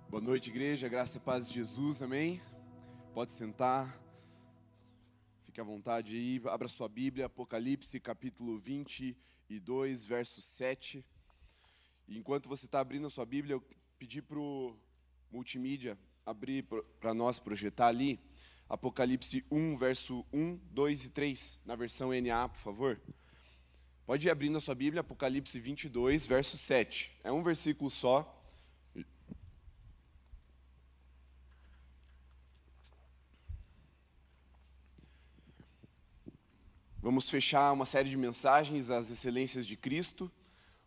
Boa noite, igreja, graça e paz de Jesus, amém? Pode sentar, fique à vontade aí, abra sua Bíblia, Apocalipse capítulo 22, verso 7. E enquanto você está abrindo a sua Bíblia, eu pedi para o multimídia abrir para nós, projetar ali, Apocalipse 1, verso 1, 2 e 3, na versão NA, por favor. Pode ir abrindo a sua Bíblia, Apocalipse 22, verso 7. É um versículo só. Vamos fechar uma série de mensagens, as excelências de Cristo.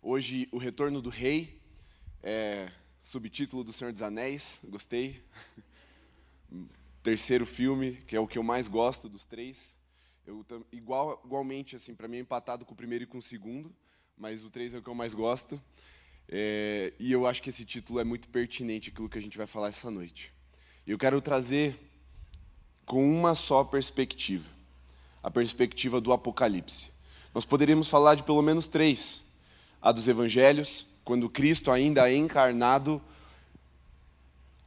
Hoje, o retorno do rei, subtítulo do Senhor dos Anéis, gostei. Terceiro filme, que é o que eu mais gosto dos três. Igualmente, assim, para mim é empatado com o primeiro e com o segundo, mas o 3 é o que eu mais gosto. E eu acho que esse título é muito pertinente àquilo que a gente vai falar essa noite. Eu quero trazer com uma só perspectiva. A perspectiva do Apocalipse. Nós poderíamos falar de pelo menos três. A dos Evangelhos, quando Cristo ainda é encarnado,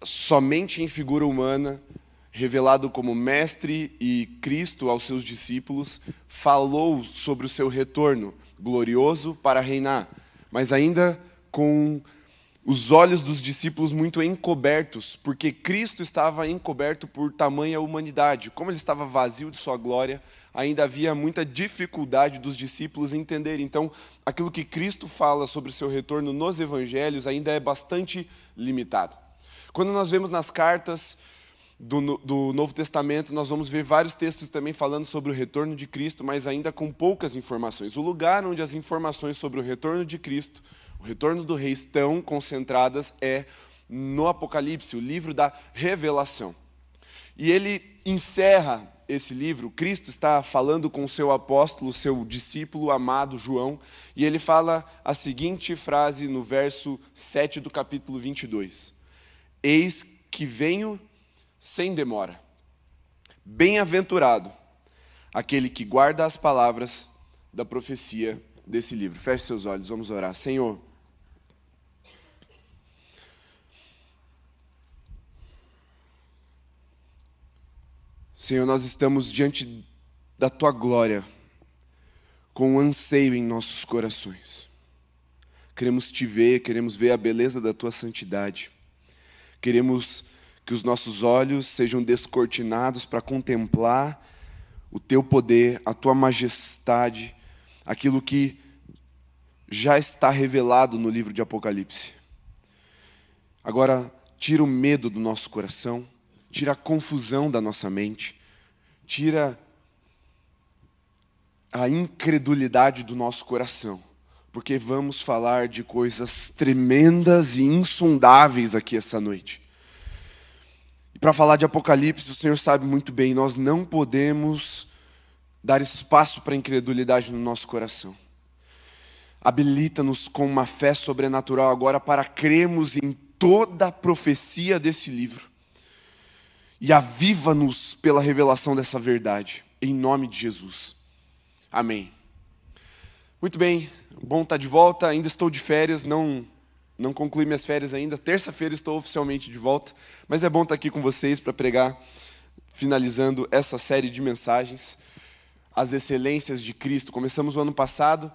somente em figura humana, revelado como mestre e Cristo aos seus discípulos, falou sobre o seu retorno glorioso para reinar, mas ainda com os olhos dos discípulos muito encobertos, porque Cristo estava encoberto por tamanha humanidade. Como ele estava vazio de sua glória, ainda havia muita dificuldade dos discípulos em entender. Então, aquilo que Cristo fala sobre o seu retorno nos evangelhos ainda é bastante limitado. Quando nós vemos nas cartas do Novo Testamento, nós vamos ver vários textos também falando sobre o retorno de Cristo, mas ainda com poucas informações. O lugar onde as informações sobre o retorno de Cristo, o retorno do rei, estão concentradas é no Apocalipse, o livro da revelação. E ele encerra esse livro, Cristo está falando com o seu apóstolo, seu discípulo amado João, e ele fala a seguinte frase no verso 7 do capítulo 22. Eis que venho sem demora. Bem-aventurado aquele que guarda as palavras da profecia desse livro. Feche seus olhos, vamos orar. Senhor, nós estamos diante da Tua glória, com um anseio em nossos corações. Queremos Te ver, queremos ver a beleza da Tua santidade. Queremos que os nossos olhos sejam descortinados para contemplar o Teu poder, a Tua majestade, aquilo que já está revelado no livro de Apocalipse. Agora, tira o medo do nosso coração, tira a confusão da nossa mente, tira a incredulidade do nosso coração, porque vamos falar de coisas tremendas e insondáveis aqui essa noite. E para falar de Apocalipse, o Senhor sabe muito bem, nós não podemos dar espaço para a incredulidade no nosso coração. Habilita-nos com uma fé sobrenatural agora para crermos em toda a profecia desse livro. E aviva-nos pela revelação dessa verdade, em nome de Jesus. Amém. Muito bem, bom estar de volta, ainda estou de férias, não concluí minhas férias ainda. Terça-feira estou oficialmente de volta, mas é bom estar aqui com vocês para pregar, finalizando essa série de mensagens, as excelências de Cristo. Começamos o ano passado,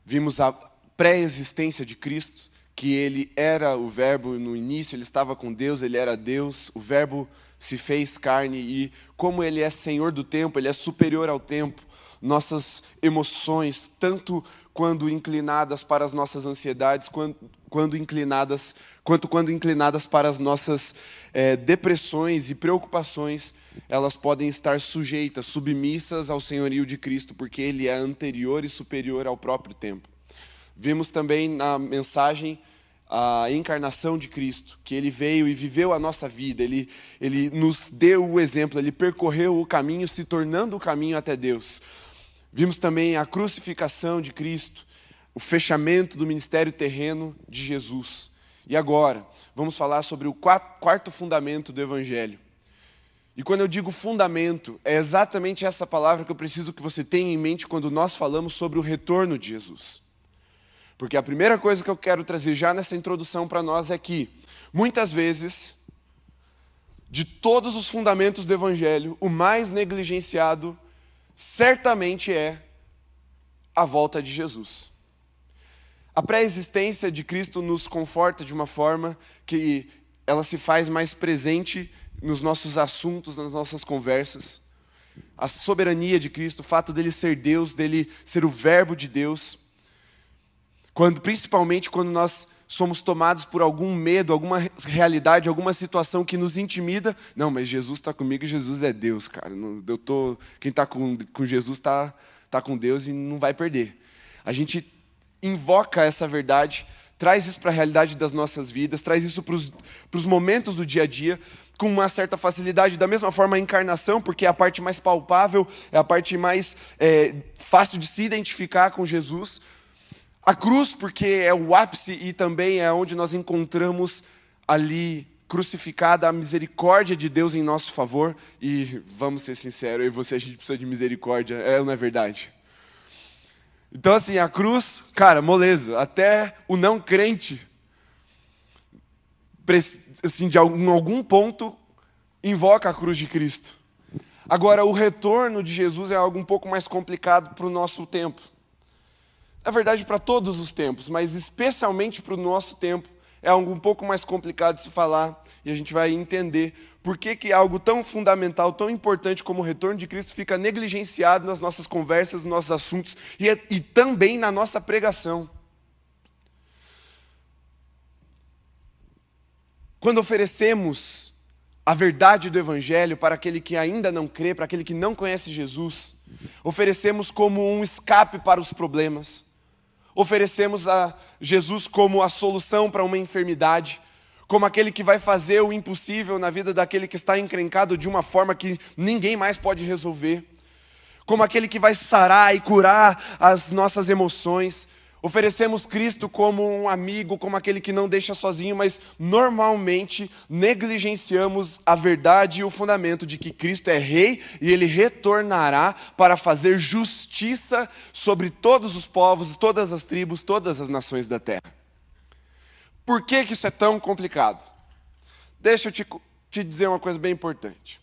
vimos a pré-existência de Cristo, que ele era o Verbo no início, ele estava com Deus, ele era Deus, o Verbo se fez carne e como ele é Senhor do tempo, ele é superior ao tempo, nossas emoções, tanto quando inclinadas para as nossas ansiedades, quando inclinadas para as nossas depressões e preocupações, elas podem estar sujeitas, submissas ao senhorio de Cristo, porque ele é anterior e superior ao próprio tempo. Vimos também na mensagem a encarnação de Cristo, que ele veio e viveu a nossa vida, ele nos deu o exemplo, ele percorreu o caminho, se tornando o caminho até Deus. Vimos também a crucificação de Cristo, o fechamento do ministério terreno de Jesus. E agora, vamos falar sobre o quarto fundamento do Evangelho. E quando eu digo fundamento, é exatamente essa palavra que eu preciso que você tenha em mente quando nós falamos sobre o retorno de Jesus. Porque a primeira coisa que eu quero trazer já nessa introdução para nós é que, muitas vezes, de todos os fundamentos do Evangelho, o mais negligenciado certamente é a volta de Jesus. A pré-existência de Cristo nos conforta de uma forma que ela se faz mais presente nos nossos assuntos, nas nossas conversas. A soberania de Cristo, o fato dele ser Deus, dele ser o verbo de Deus. Principalmente quando nós somos tomados por algum medo, alguma realidade, alguma situação que nos intimida. Não, mas Jesus está comigo e Jesus é Deus, cara. Quem está com Jesus está com Deus e não vai perder. A gente invoca essa verdade, traz isso para a realidade das nossas vidas, traz isso para os momentos do dia a dia, com uma certa facilidade. Da mesma forma, a encarnação, porque é a parte mais palpável, é a parte mais fácil de se identificar com Jesus. A cruz, porque é o ápice e também é onde nós encontramos ali crucificada a misericórdia de Deus em nosso favor. E vamos ser sinceros, eu e você, a gente precisa de misericórdia, não é verdade? Então assim, a cruz, cara, moleza, até o não crente, assim, de algum ponto, invoca a cruz de Cristo. Agora, o retorno de Jesus é algo um pouco mais complicado para o nosso tempo. Na verdade, para todos os tempos, mas especialmente para o nosso tempo, é algo um pouco mais complicado de se falar, e a gente vai entender por que algo tão fundamental, tão importante como o retorno de Cristo fica negligenciado nas nossas conversas, nos nossos assuntos, e também na nossa pregação. Quando oferecemos a verdade do Evangelho para aquele que ainda não crê, para aquele que não conhece Jesus, oferecemos como um escape para os problemas. Oferecemos a Jesus como a solução para uma enfermidade, como aquele que vai fazer o impossível na vida daquele que está encrencado de uma forma que ninguém mais pode resolver, como aquele que vai sarar e curar as nossas emoções. Oferecemos Cristo como um amigo, como aquele que não deixa sozinho, mas normalmente negligenciamos a verdade e o fundamento de que Cristo é rei e ele retornará para fazer justiça sobre todos os povos, todas as tribos, todas as nações da terra. Por que isso é tão complicado? Deixa eu te dizer uma coisa bem importante.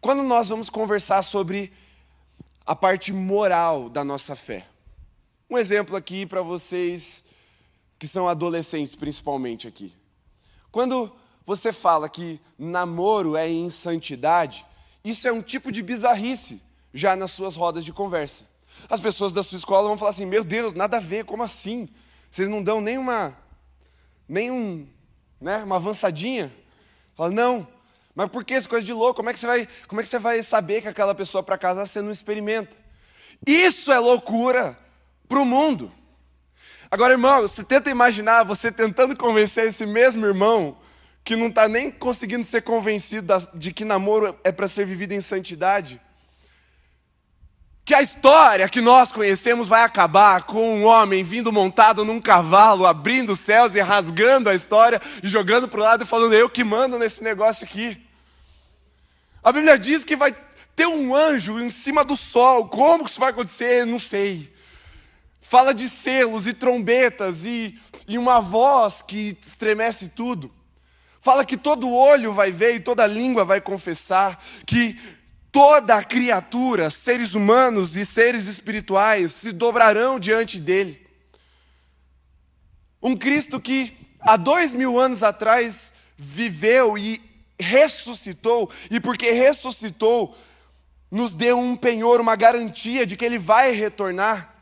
Quando nós vamos conversar sobre a parte moral da nossa fé, um exemplo aqui para vocês que são adolescentes, principalmente aqui. Quando você fala que namoro é insantidade, isso é um tipo de bizarrice já nas suas rodas de conversa. As pessoas da sua escola vão falar assim: meu Deus, nada a ver, como assim? Vocês não dão uma avançadinha? Fala, não, mas por que essa coisa de louco? Como é que você vai saber que aquela pessoa para casar você não experimenta? Isso é loucura para o mundo. Agora, irmão, você tenta imaginar você tentando convencer esse mesmo irmão que não está nem conseguindo ser convencido de que namoro é para ser vivido em santidade, que a história que nós conhecemos vai acabar com um homem vindo montado num cavalo, abrindo os céus e rasgando a história e jogando para o lado e falando: eu que mando nesse negócio aqui. A Bíblia diz que vai ter um anjo em cima do sol. Como que isso vai acontecer? Não sei. Fala de selos e trombetas e uma voz que estremece tudo. Fala que todo olho vai ver e toda língua vai confessar, que toda a criatura, seres humanos e seres espirituais, se dobrarão diante dele. Um Cristo que há 2000 anos atrás viveu e ressuscitou, e porque ressuscitou, nos deu um penhor, uma garantia de que ele vai retornar.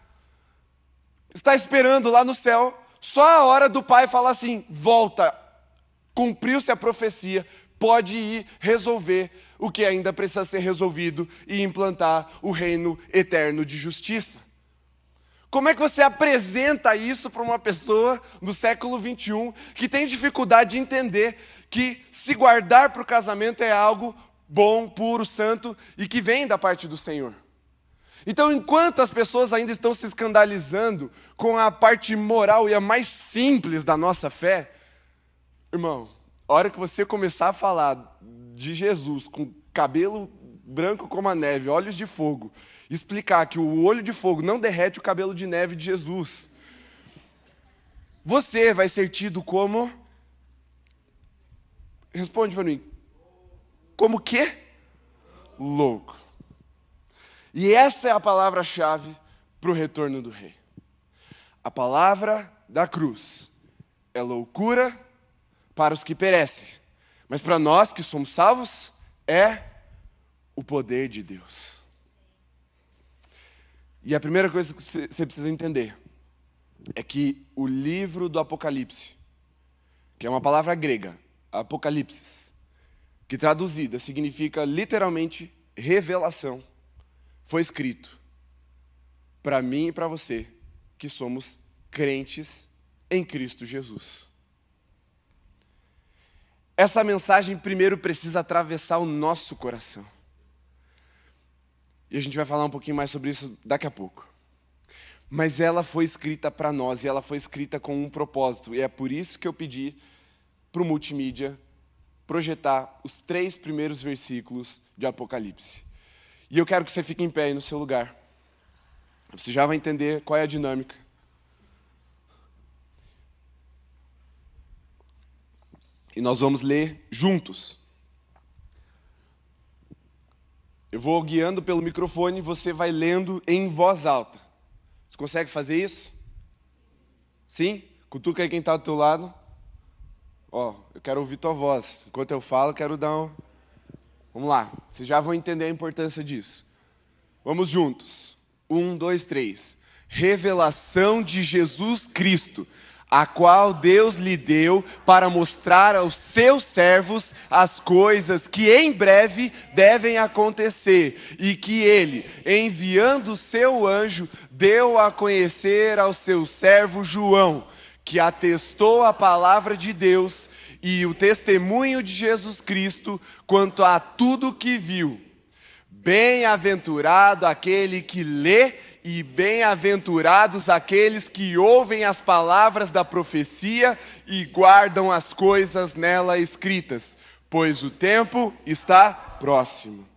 Está esperando lá no céu, só a hora do Pai falar assim: volta, cumpriu-se a profecia, pode ir resolver o que ainda precisa ser resolvido e implantar o reino eterno de justiça. Como é que você apresenta isso para uma pessoa no século 21 que tem dificuldade de entender que se guardar para o casamento é algo bom, puro, santo e que vem da parte do Senhor? Então, enquanto as pessoas ainda estão se escandalizando com a parte moral e a mais simples da nossa fé, irmão, a hora que você começar a falar de Jesus com cabelo branco como a neve, olhos de fogo, explicar que o olho de fogo não derrete o cabelo de neve de Jesus, você vai ser tido como... Responde para mim. Como quê? Louco. E essa é a palavra-chave para o retorno do rei. A palavra da cruz é loucura para os que perecem, mas para nós que somos salvos, é o poder de Deus. E a primeira coisa que você precisa entender é que o livro do Apocalipse, que é uma palavra grega, Apocalipse, que traduzida significa literalmente revelação, foi escrito para mim e para você, que somos crentes em Cristo Jesus. Essa mensagem primeiro precisa atravessar o nosso coração. E a gente vai falar um pouquinho mais sobre isso daqui a pouco. Mas ela foi escrita para nós e ela foi escrita com um propósito. E é por isso que eu pedi para o multimídia projetar os 3 primeiros versículos de Apocalipse. E eu quero que você fique em pé aí no seu lugar. Você já vai entender qual é a dinâmica. E nós vamos ler juntos. Eu vou guiando pelo microfone e você vai lendo em voz alta. Você consegue fazer isso? Sim? Cutuca aí quem está do teu lado. Ó, eu quero ouvir tua voz. Enquanto eu falo, eu quero dar um... Vamos lá. Vocês já vão entender a importância disso. Vamos juntos. 1, 2, 3. Revelação de Jesus Cristo, a qual Deus lhe deu para mostrar aos seus servos as coisas que em breve devem acontecer, e que ele, enviando o seu anjo, deu a conhecer ao seu servo João, que atestou a palavra de Deus e o testemunho de Jesus Cristo quanto a tudo que viu. Bem-aventurado aquele que lê e bem-aventurados aqueles que ouvem as palavras da profecia e guardam as coisas nela escritas, pois o tempo está próximo.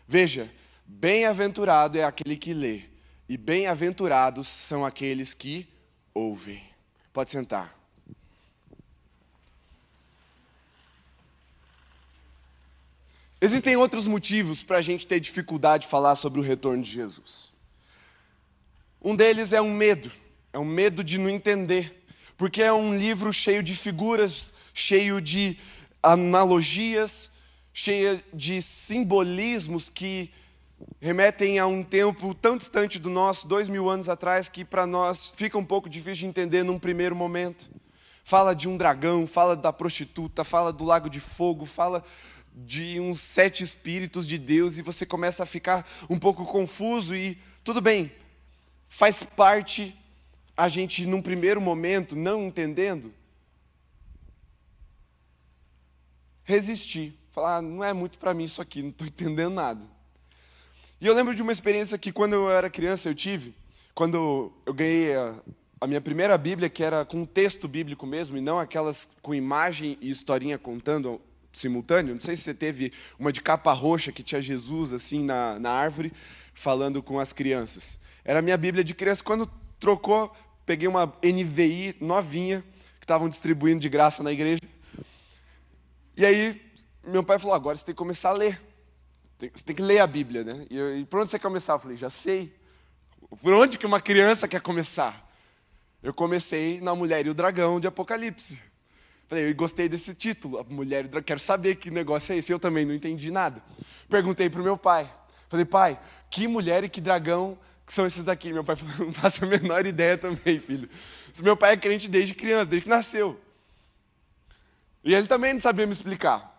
Veja, bem-aventurado é aquele que lê e bem-aventurados são aqueles que ouvem. Pode sentar. Existem outros motivos para a gente ter dificuldade de falar sobre o retorno de Jesus. Um deles é um medo de não entender, porque é um livro cheio de figuras, cheio de analogias, cheio de simbolismos que remetem a um tempo tão distante do nosso, 2000 anos atrás, que para nós fica um pouco difícil de entender num primeiro momento. Fala de um dragão, fala da prostituta, fala do lago de fogo, fala de uns 7 espíritos de Deus, e você começa a ficar um pouco confuso, e tudo bem, faz parte a gente, num primeiro momento, não entendendo, resistir, falar, não é muito para mim isso aqui, não estou entendendo nada. E eu lembro de uma experiência que quando eu era criança eu tive, quando eu ganhei a minha primeira Bíblia, que era com texto bíblico mesmo, e não aquelas com imagem e historinha contando simultâneo. Não sei se você teve uma de capa roxa que tinha Jesus assim na árvore, falando com as crianças. Era a minha Bíblia de criança. Quando trocou, peguei uma NVI novinha, que estavam distribuindo de graça na igreja. E aí, meu pai falou, agora você tem que começar a ler. Você tem que ler a Bíblia, né? E por onde você começar? Eu falei, já sei. Por onde que uma criança quer começar? Eu comecei na Mulher e o Dragão de Apocalipse. Falei, eu gostei desse título, a Mulher e o Dragão. Quero saber que negócio é esse. Eu também não entendi nada. Perguntei para o meu pai. Falei, pai, que mulher e que dragão que são esses daqui? Meu pai falou, não faço a menor ideia também, filho. Meu pai é crente desde criança, desde que nasceu. E ele também não sabia me explicar.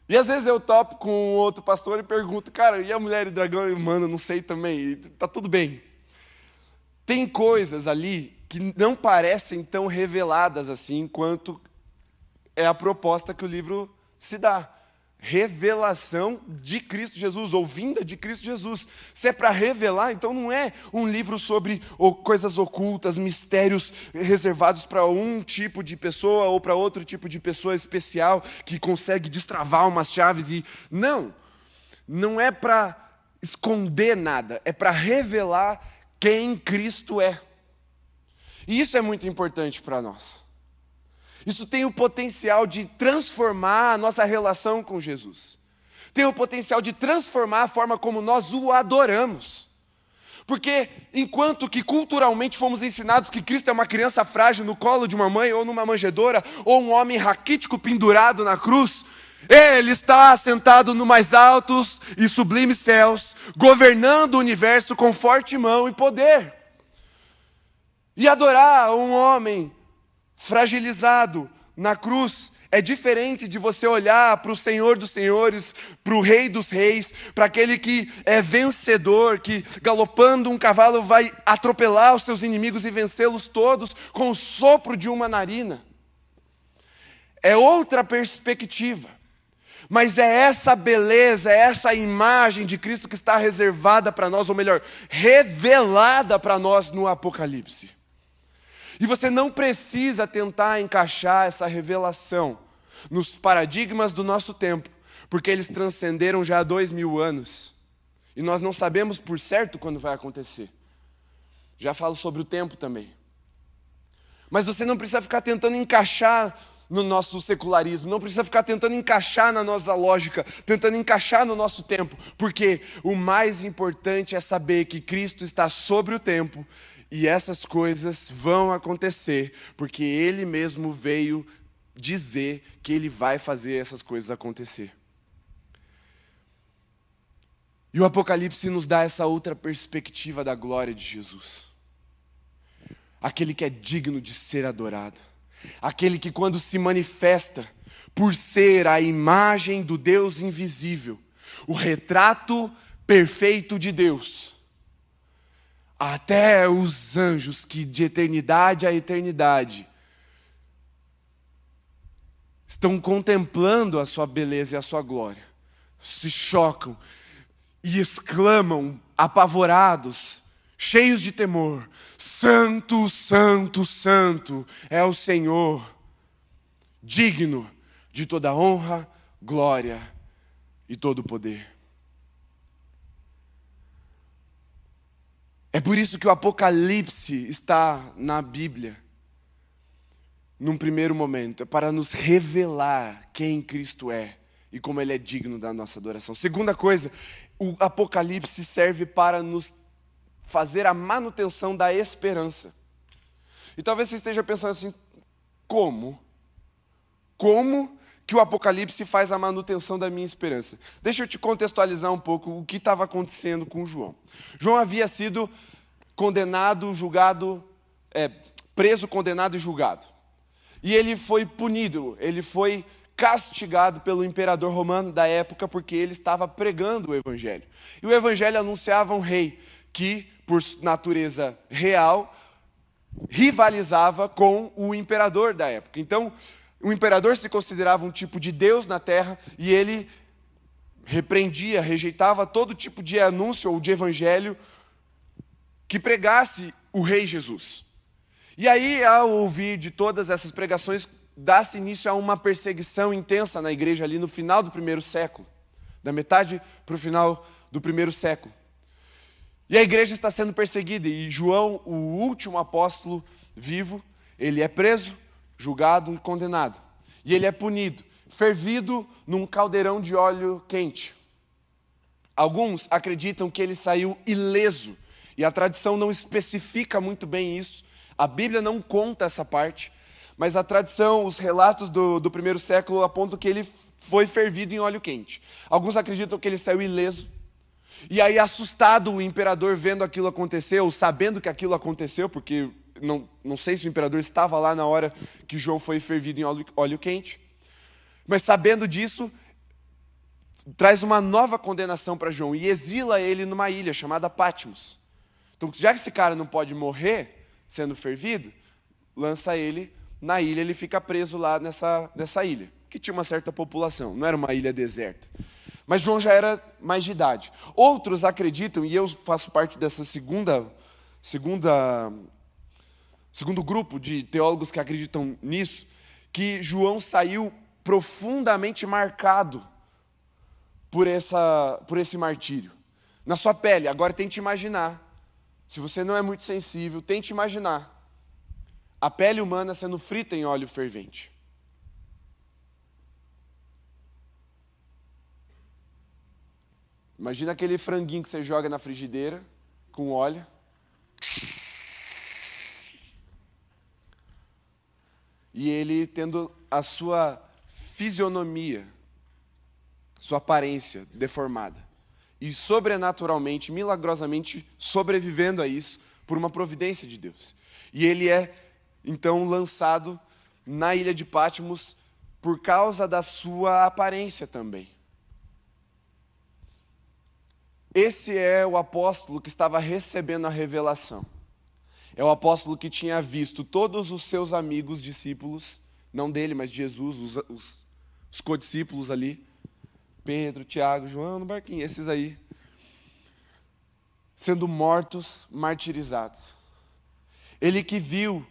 E às vezes eu topo com outro pastor e pergunto, cara, e a Mulher e o Dragão? Eu, mano, não sei também. E tá tudo bem. Tem coisas ali que não parecem tão reveladas assim quanto é a proposta que o livro se dá. Revelação de Cristo Jesus, ou vinda de Cristo Jesus. Se é para revelar, então não é um livro sobre coisas ocultas, mistérios reservados para um tipo de pessoa ou para outro tipo de pessoa especial que consegue destravar umas chaves e... Não é para esconder nada, é para revelar quem Cristo é. E isso é muito importante para nós. Isso tem o potencial de transformar a nossa relação com Jesus. Tem o potencial de transformar a forma como nós o adoramos. Porque enquanto que culturalmente fomos ensinados que Cristo é uma criança frágil no colo de uma mãe ou numa manjedoura, ou um homem raquítico pendurado na cruz, Ele está sentado no mais altos e sublimes céus, governando o universo com forte mão e poder. E adorar um homem fragilizado na cruz é diferente de você olhar para o Senhor dos Senhores, para o Rei dos Reis, para aquele que é vencedor, que galopando um cavalo vai atropelar os seus inimigos e vencê-los todos com o sopro de uma narina. É outra perspectiva, mas é essa beleza, é essa imagem de Cristo que está reservada para nós, ou melhor, revelada para nós no Apocalipse. E você não precisa tentar encaixar essa revelação nos paradigmas do nosso tempo, porque eles transcenderam já há 2000 anos. E nós não sabemos por certo quando vai acontecer. Já falo sobre o tempo também. Mas você não precisa ficar tentando encaixar no nosso secularismo, não precisa ficar tentando encaixar na nossa lógica, tentando encaixar no nosso tempo, porque o mais importante é saber que Cristo está sobre o tempo. E essas coisas vão acontecer, porque Ele mesmo veio dizer que Ele vai fazer essas coisas acontecer. E o Apocalipse nos dá essa outra perspectiva da glória de Jesus. Aquele que é digno de ser adorado. Aquele que quando se manifesta, por ser a imagem do Deus invisível, o retrato perfeito de Deus, até os anjos que de eternidade a eternidade estão contemplando a sua beleza e a sua glória, se chocam e exclamam apavorados, cheios de temor: Santo, Santo, Santo é o Senhor, digno de toda honra, glória e todo poder. É por isso que o Apocalipse está na Bíblia, num primeiro momento, é para nos revelar quem Cristo é e como Ele é digno da nossa adoração. Segunda coisa, o Apocalipse serve para nos fazer a manutenção da esperança. E talvez você esteja pensando assim, como? Como que o Apocalipse faz a manutenção da minha esperança? Deixa eu te contextualizar um pouco o que estava acontecendo com João. João havia sido condenado, julgado, preso, condenado e julgado. E ele foi punido, ele foi castigado pelo imperador romano da época porque ele estava pregando o Evangelho. E o Evangelho anunciava um rei que, por natureza real, rivalizava com o imperador da época. Então, o imperador se considerava um tipo de Deus na terra e ele repreendia, rejeitava todo tipo de anúncio ou de evangelho que pregasse o rei Jesus. E aí, ao ouvir de todas essas pregações, dá-se início a uma perseguição intensa na igreja ali no final do primeiro século, da metade para o final do primeiro século. E a igreja está sendo perseguida e João, o último apóstolo vivo, ele é preso, julgado e condenado. E ele é punido, fervido num caldeirão de óleo quente. Alguns acreditam que ele saiu ileso, e a tradição não especifica muito bem isso. A Bíblia não conta essa parte, mas a tradição, os relatos do primeiro século apontam que ele foi fervido em óleo quente. Alguns acreditam que ele saiu ileso. E aí, assustado, o imperador vendo aquilo acontecer, ou sabendo que aquilo aconteceu, porque não sei se o imperador estava lá na hora que João foi fervido em óleo quente, mas sabendo disso, traz uma nova condenação para João e exila ele numa ilha chamada Patmos. Então, já que esse cara não pode morrer sendo fervido, lança ele na ilha, ele fica preso lá nessa ilha, que tinha uma certa população, não era uma ilha deserta. Mas João já era mais de idade. Outros acreditam, e eu faço parte dessa segundo grupo de teólogos que acreditam nisso, que João saiu profundamente marcado por esse martírio. Na sua pele. Agora tente imaginar. Se você não é muito sensível, tente imaginar a pele humana sendo frita em óleo fervente. Imagina aquele franguinho que você joga na frigideira com óleo. E ele tendo a sua fisionomia, sua aparência deformada. E sobrenaturalmente, milagrosamente, sobrevivendo a isso por uma providência de Deus. E ele é, então, lançado na ilha de Patmos por causa da sua aparência também. Esse é o apóstolo que estava recebendo a revelação. É o apóstolo que tinha visto todos os seus amigos, discípulos, não dele, mas de Jesus, os codiscípulos ali, Pedro, Tiago, João, no barquinho, esses aí, sendo mortos, martirizados. Ele que viu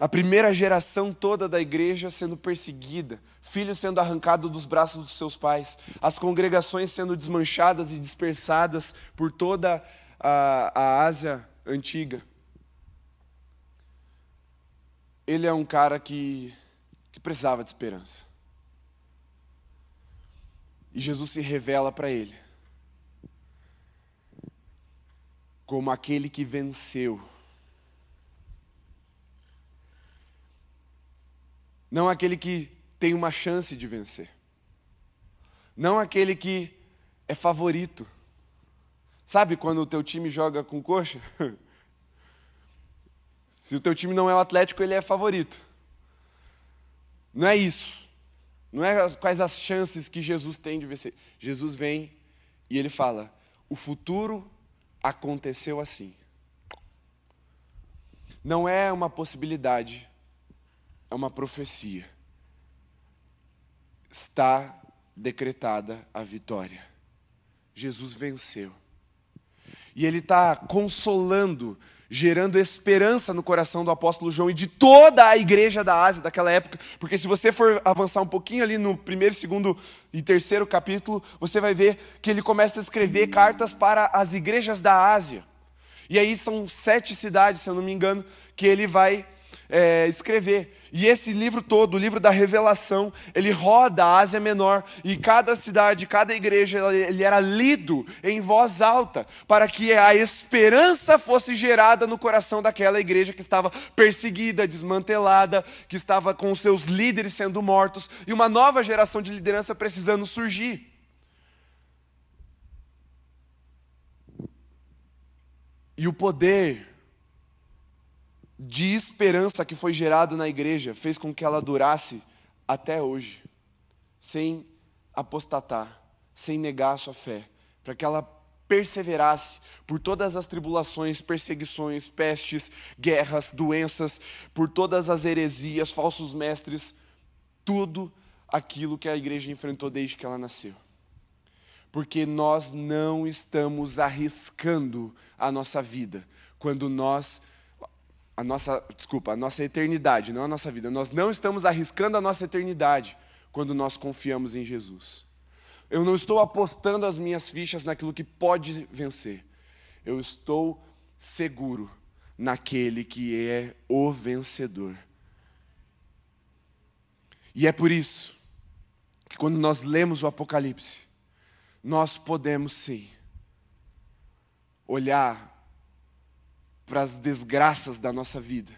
a primeira geração toda da igreja sendo perseguida, filhos sendo arrancados dos braços dos seus pais, as congregações sendo desmanchadas e dispersadas por toda a Ásia antiga. Ele é um cara que precisava de esperança. E Jesus se revela para ele como aquele que venceu. Não aquele que tem uma chance de vencer. Não aquele que é favorito. Sabe quando o teu time joga com coxa? Se o teu time não é o Atlético, ele é favorito. Não é isso. Não é quais as chances que Jesus tem de vencer. Jesus vem e ele fala, o futuro aconteceu assim. Não é uma possibilidade, é uma profecia. Está decretada a vitória. Jesus venceu. E ele está consolando, gerando esperança no coração do apóstolo João e de toda a igreja da Ásia daquela época. Porque se você for avançar um pouquinho ali no 1º, 2º e 3º capítulo, você vai ver que ele começa a escrever cartas para as igrejas da Ásia. E aí são 7 cidades, se eu não me engano, que ele vai escrever. E esse livro todo, o livro da revelação, ele roda a Ásia Menor, e cada cidade, cada igreja, ele era lido em voz alta, para que a esperança fosse gerada no coração daquela igreja que estava perseguida, desmantelada, que estava com seus líderes sendo mortos, e uma nova geração de liderança precisando surgir. E o poder de esperança que foi gerado na igreja fez com que ela durasse até hoje, sem apostatar, sem negar a sua fé, para que ela perseverasse por todas as tribulações, perseguições, pestes, guerras, doenças, por todas as heresias, falsos mestres, tudo aquilo que a igreja enfrentou desde que ela nasceu. Porque nós não estamos arriscando a nossa vida quando a nossa eternidade, não a nossa vida. Nós não estamos arriscando a nossa eternidade quando nós confiamos em Jesus. Eu não estou apostando as minhas fichas naquilo que pode vencer. Eu estou seguro naquele que é o vencedor. E é por isso que quando nós lemos o Apocalipse, nós podemos sim olhar para as desgraças da nossa vida,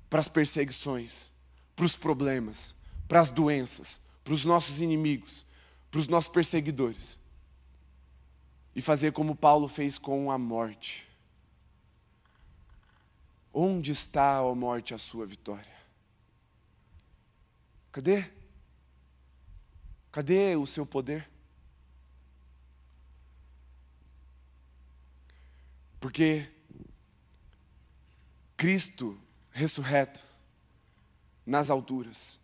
para as perseguições, para os problemas, para as doenças, para os nossos inimigos, para os nossos perseguidores. E fazer como Paulo fez com a morte. Onde está, ó morte, a sua vitória? Cadê? Cadê o seu poder? Porque Cristo ressurreto nas alturas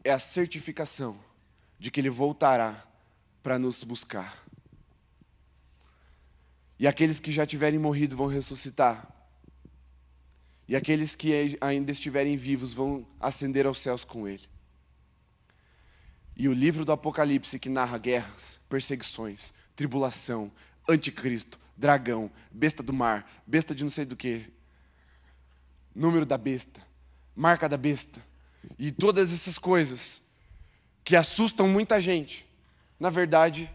é a certificação de que Ele voltará para nos buscar. E aqueles que já tiverem morrido vão ressuscitar. E aqueles que ainda estiverem vivos vão ascender aos céus com Ele. E o livro do Apocalipse, que narra guerras, perseguições, tribulação, anticristo, dragão, besta do mar, besta de não sei do que, número da besta, marca da besta, e todas essas coisas que assustam muita gente. Na verdade,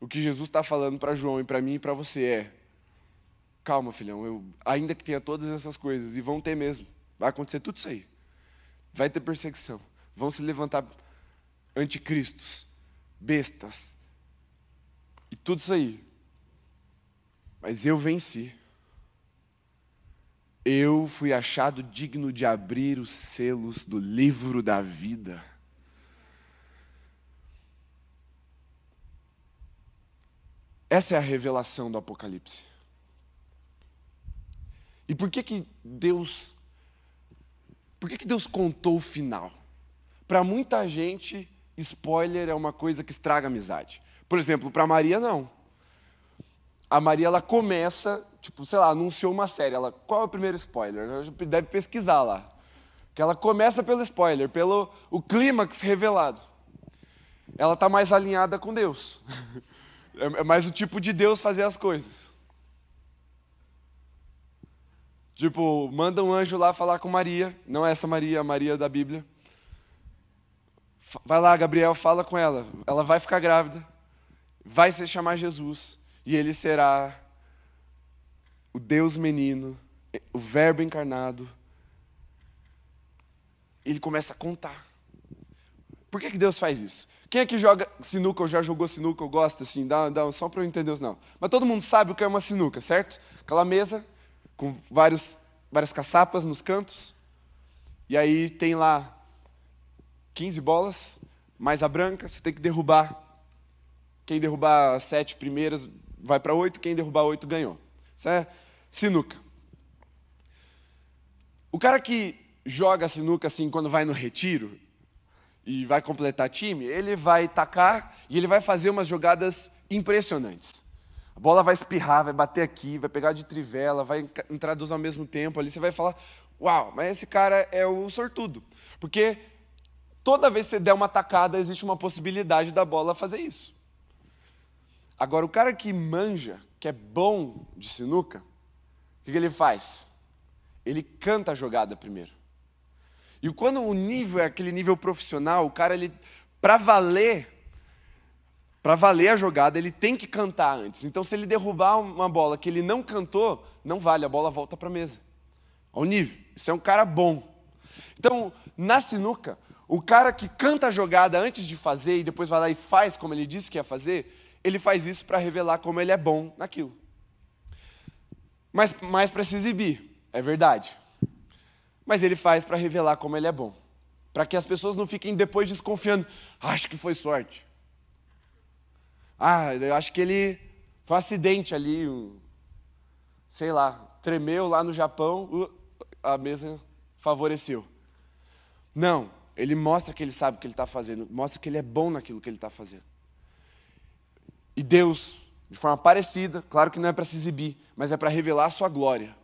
o que Jesus está falando para João e para mim e para você é: calma, filhão, ainda que tenha todas essas coisas, e vão ter mesmo, vai acontecer tudo isso aí. Vai ter perseguição, vão se levantar anticristos, bestas, e tudo isso aí. Mas eu venci. Eu fui achado digno de abrir os selos do livro da vida. Essa é a revelação do Apocalipse. E por que Deus contou o final? Para muita gente, spoiler é uma coisa que estraga a amizade. Por exemplo, para Maria, não. A Maria, ela começa, anunciou uma série. Qual é o primeiro spoiler? Ela deve pesquisar lá. Que ela começa pelo spoiler, pelo o clímax revelado. Ela está mais alinhada com Deus. É mais o tipo de Deus fazer as coisas. Manda um anjo lá falar com Maria. Não é essa Maria, a Maria da Bíblia. Vai lá, Gabriel, fala com ela. Ela vai ficar grávida. Vai se chamar Jesus. E ele será o Deus menino, o Verbo encarnado. Ele começa a contar. Por que Deus faz isso? Quem é que joga sinuca ou já jogou sinuca ou gosta assim? Só para eu entender os não. Mas todo mundo sabe o que é uma sinuca, certo? Aquela mesa com várias caçapas nos cantos. E aí tem lá 15 bolas, mais a branca, você tem que derrubar. Quem derrubar as 7 primeiras vai para 8, quem derrubar 8 ganhou. Isso é sinuca. O cara que joga sinuca assim quando vai no retiro e vai completar time, ele vai tacar e ele vai fazer umas jogadas impressionantes. A bola vai espirrar, vai bater aqui, vai pegar de trivela, vai entrar duas ao mesmo tempo. Ali você vai falar, uau, mas esse cara é o sortudo. Porque toda vez que você der uma tacada, existe uma possibilidade da bola fazer isso. Agora, o cara que manja, que é bom de sinuca, o que ele faz? Ele canta a jogada primeiro. E quando o nível é aquele nível profissional, o cara, para valer a jogada, ele tem que cantar antes. Então, se ele derrubar uma bola que ele não cantou, não vale, a bola volta para a mesa. Ao nível. Isso é um cara bom. Então, na sinuca, o cara que canta a jogada antes de fazer e depois vai lá e faz como ele disse que ia fazer, ele faz isso para revelar como ele é bom naquilo. Mas mais para se exibir, é verdade. Mas ele faz para revelar como ele é bom. Para que as pessoas não fiquem depois desconfiando. Acho que foi sorte. Eu acho que ele foi um acidente ali. Sei lá, tremeu lá no Japão, a mesa favoreceu. Não, ele mostra que ele sabe o que ele está fazendo. Mostra que ele é bom naquilo que ele está fazendo. E Deus, de forma parecida, claro que não é para se exibir, mas é para revelar a sua glória.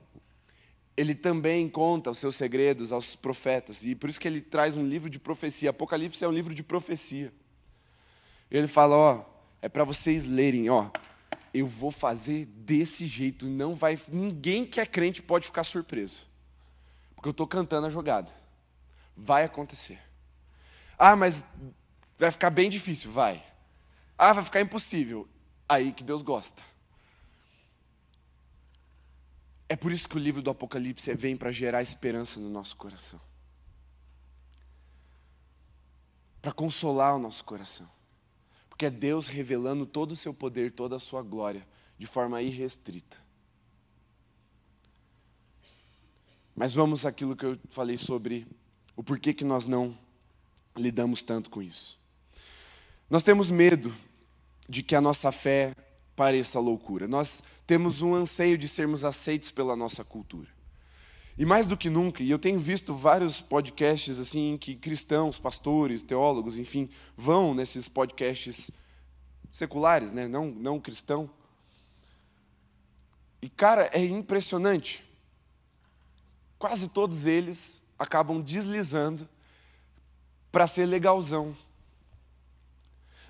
Ele também conta os seus segredos aos profetas, e por isso que ele traz um livro de profecia. Apocalipse é um livro de profecia. Ele fala, é para vocês lerem, eu vou fazer desse jeito, ninguém que é crente pode ficar surpreso. Porque eu estou cantando a jogada. Vai acontecer. Mas vai ficar bem difícil, vai. Vai ficar impossível. Aí que Deus gosta. É por isso que o livro do Apocalipse vem para gerar esperança no nosso coração. Para consolar o nosso coração. Porque é Deus revelando todo o seu poder, toda a sua glória, de forma irrestrita. Mas vamos àquilo que eu falei sobre o porquê que nós não lidamos tanto com isso. Nós temos medo de que a nossa fé pareça loucura. Nós temos um anseio de sermos aceitos pela nossa cultura. E mais do que nunca, e eu tenho visto vários podcasts assim, em que cristãos, pastores, teólogos, enfim, vão nesses podcasts seculares, né? não cristão. E, cara, é impressionante. Quase todos eles acabam deslizando para ser legalzão.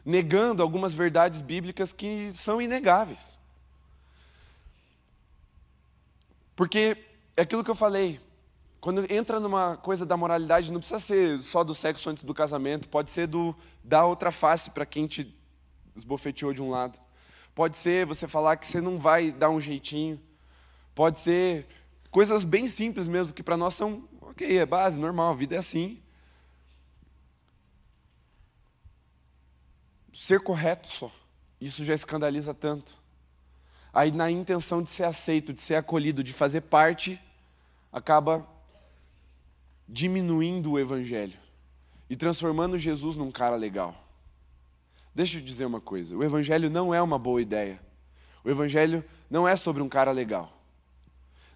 Negando algumas verdades bíblicas que são inegáveis. Porque É aquilo que eu falei. Quando entra numa coisa da moralidade, não precisa ser só do sexo antes do casamento, pode ser da outra face para quem te esbofeteou de um lado. Pode ser você falar que você não vai dar um jeitinho. Pode ser coisas bem simples mesmo, que para nós são, ok, é base, normal, a vida é assim. Ser correto só, isso já escandaliza tanto. Aí na intenção de ser aceito, de ser acolhido, de fazer parte, acaba diminuindo o evangelho e transformando Jesus num cara legal. Deixa eu te dizer uma coisa, o evangelho não é uma boa ideia. O evangelho não é sobre um cara legal.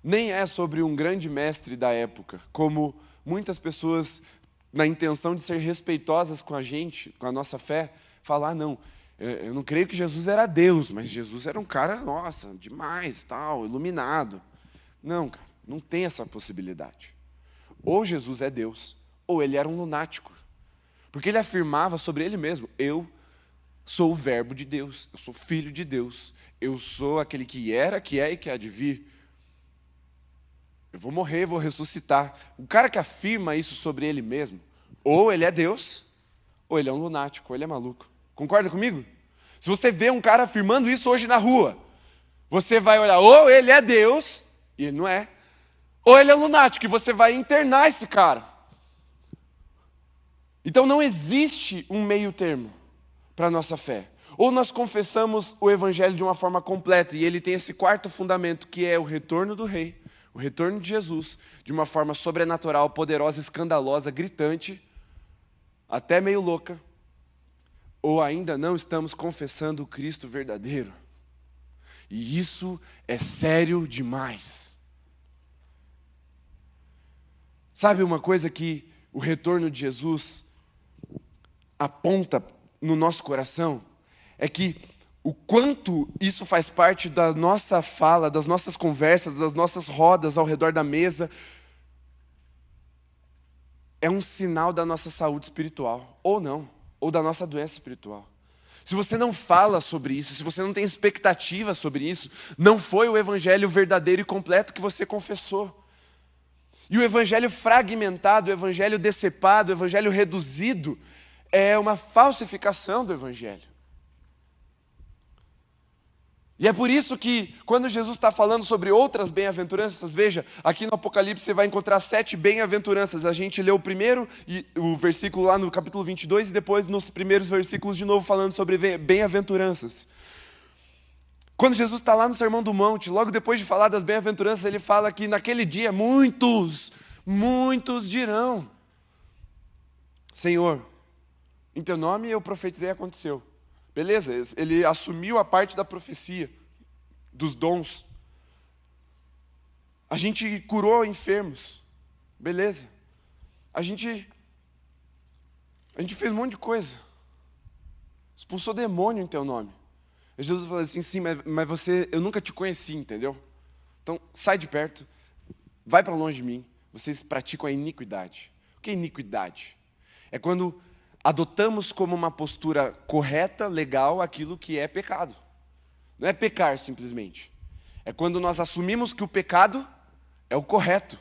Nem é sobre um grande mestre da época, como muitas pessoas, na intenção de ser respeitosas com a gente, com a nossa fé, falar, não, eu não creio que Jesus era Deus, mas Jesus era um cara, nossa, demais, tal, iluminado. Não, cara, não tem essa possibilidade. Ou Jesus é Deus, ou ele era um lunático. Porque ele afirmava sobre ele mesmo, eu sou o verbo de Deus, eu sou filho de Deus, eu sou aquele que era, que é e que há de vir. Eu vou morrer, vou ressuscitar. O cara que afirma isso sobre ele mesmo, ou ele é Deus, ou ele é um lunático, ou ele é maluco. Concorda comigo? Se você vê um cara afirmando isso hoje na rua, você vai olhar, ou ele é Deus, e ele não é, ou ele é lunático, e você vai internar esse cara. Então não existe um meio termo para a nossa fé. Ou nós confessamos o evangelho de uma forma completa, e ele tem esse quarto fundamento, que é o retorno do rei, o retorno de Jesus, de uma forma sobrenatural, poderosa, escandalosa, gritante, até meio louca. Ou ainda não estamos confessando o Cristo verdadeiro. E isso é sério demais. Sabe uma coisa que o retorno de Jesus aponta no nosso coração? É que o quanto isso faz parte da nossa fala, das nossas conversas, das nossas rodas ao redor da mesa, é um sinal da nossa saúde espiritual, ou não, ou da nossa doença espiritual. Se você não fala sobre isso, se você não tem expectativa sobre isso, não foi o evangelho verdadeiro e completo que você confessou. E o evangelho fragmentado, o evangelho decepado, o evangelho reduzido, é uma falsificação do evangelho. E é por isso que, quando Jesus está falando sobre outras bem-aventuranças, veja, aqui no Apocalipse você vai encontrar 7 bem-aventuranças. A gente leu o primeiro, o versículo lá no capítulo 22, e depois nos primeiros versículos de novo falando sobre bem-aventuranças. Quando Jesus está lá no Sermão do Monte, logo depois de falar das bem-aventuranças, ele fala que naquele dia muitos dirão, Senhor, em teu nome eu profetizei e aconteceu. Beleza, ele assumiu a parte da profecia, dos dons. A gente curou enfermos, beleza. A gente fez um monte de coisa. Expulsou demônio em teu nome. E Jesus falou assim, sim, mas eu nunca te conheci, entendeu? Então, sai de perto, vai para longe de mim. Vocês praticam a iniquidade. O que é iniquidade? É quando adotamos como uma postura correta, legal, aquilo que é pecado. Não é pecar simplesmente. É quando nós assumimos que o pecado é o correto.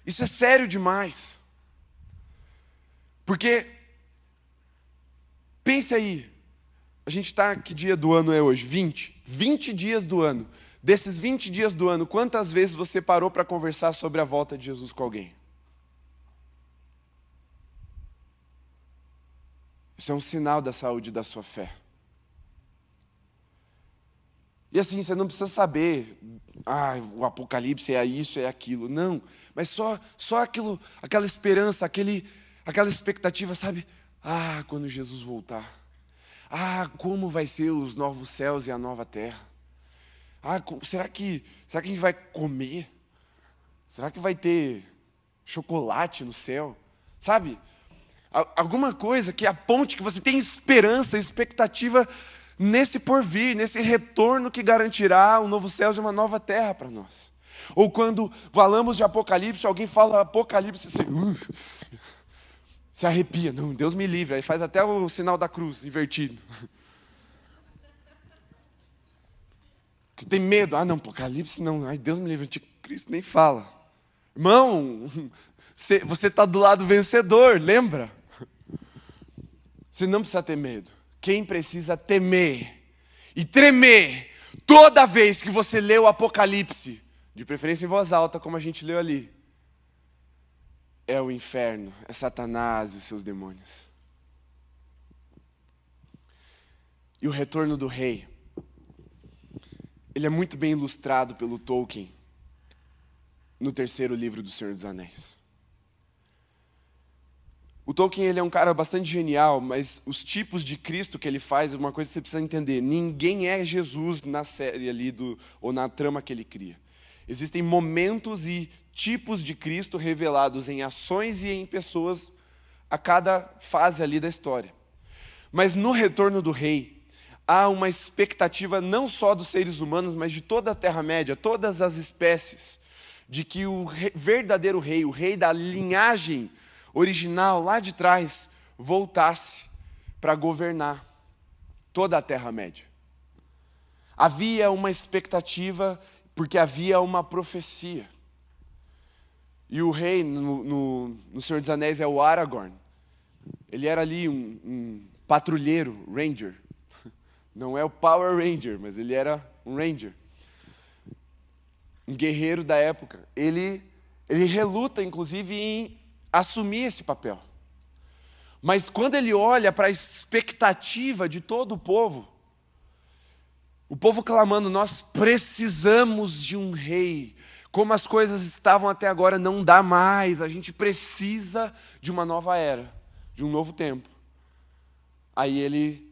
Isso é sério demais. Porque, pense aí, a gente está, que dia do ano é hoje? 20. 20 dias do ano. Desses 20 dias do ano, quantas vezes você parou para conversar sobre a volta de Jesus com alguém? Isso é um sinal da saúde da sua fé. E assim, você não precisa saber, o Apocalipse é isso, é aquilo. Não, mas só aquilo, aquela esperança, aquela expectativa, sabe? Quando Jesus voltar. Como vai ser os novos céus e a nova terra? Será que a gente vai comer? Será que vai ter chocolate no céu? Sabe? Alguma coisa que aponte que você tem esperança, expectativa nesse porvir, nesse retorno que garantirá um novo céu e uma nova terra para nós. Ou quando falamos de Apocalipse, alguém fala Apocalipse, você se arrepia. Não, Deus me livre. Aí faz até o sinal da cruz invertido. Você tem medo? Ah, não, Apocalipse não. Ai, Deus me livre, anticristo nem fala. Irmão, você está do lado vencedor, lembra? Você não precisa ter medo. Quem precisa temer e tremer toda vez que você lê o Apocalipse, de preferência em voz alta, como a gente leu ali, é o inferno, é Satanás e seus demônios. E o retorno do rei, ele é muito bem ilustrado pelo Tolkien no terceiro livro do Senhor dos Anéis. O Tolkien, ele é um cara bastante genial, mas os tipos de Cristo que ele faz é uma coisa que você precisa entender. Ninguém é Jesus na série ali, ou na trama que ele cria. Existem momentos e tipos de Cristo revelados em ações e em pessoas a cada fase ali da história. Mas no retorno do rei, há uma expectativa não só dos seres humanos, mas de toda a Terra-média, todas as espécies, de que o verdadeiro rei, o rei da linhagem original lá de trás, voltasse para governar toda a Terra-média. Havia uma expectativa, porque havia uma profecia. E o rei, no Senhor dos Anéis, é o Aragorn. Ele era ali um patrulheiro, ranger. Não é o Power Ranger, mas ele era um ranger. Um guerreiro da época. Ele reluta, inclusive, em assumir esse papel. Mas quando ele olha para a expectativa de todo o povo clamando, nós precisamos de um rei. Como as coisas estavam até agora, não dá mais. A gente precisa de uma nova era, de um novo tempo. Aí ele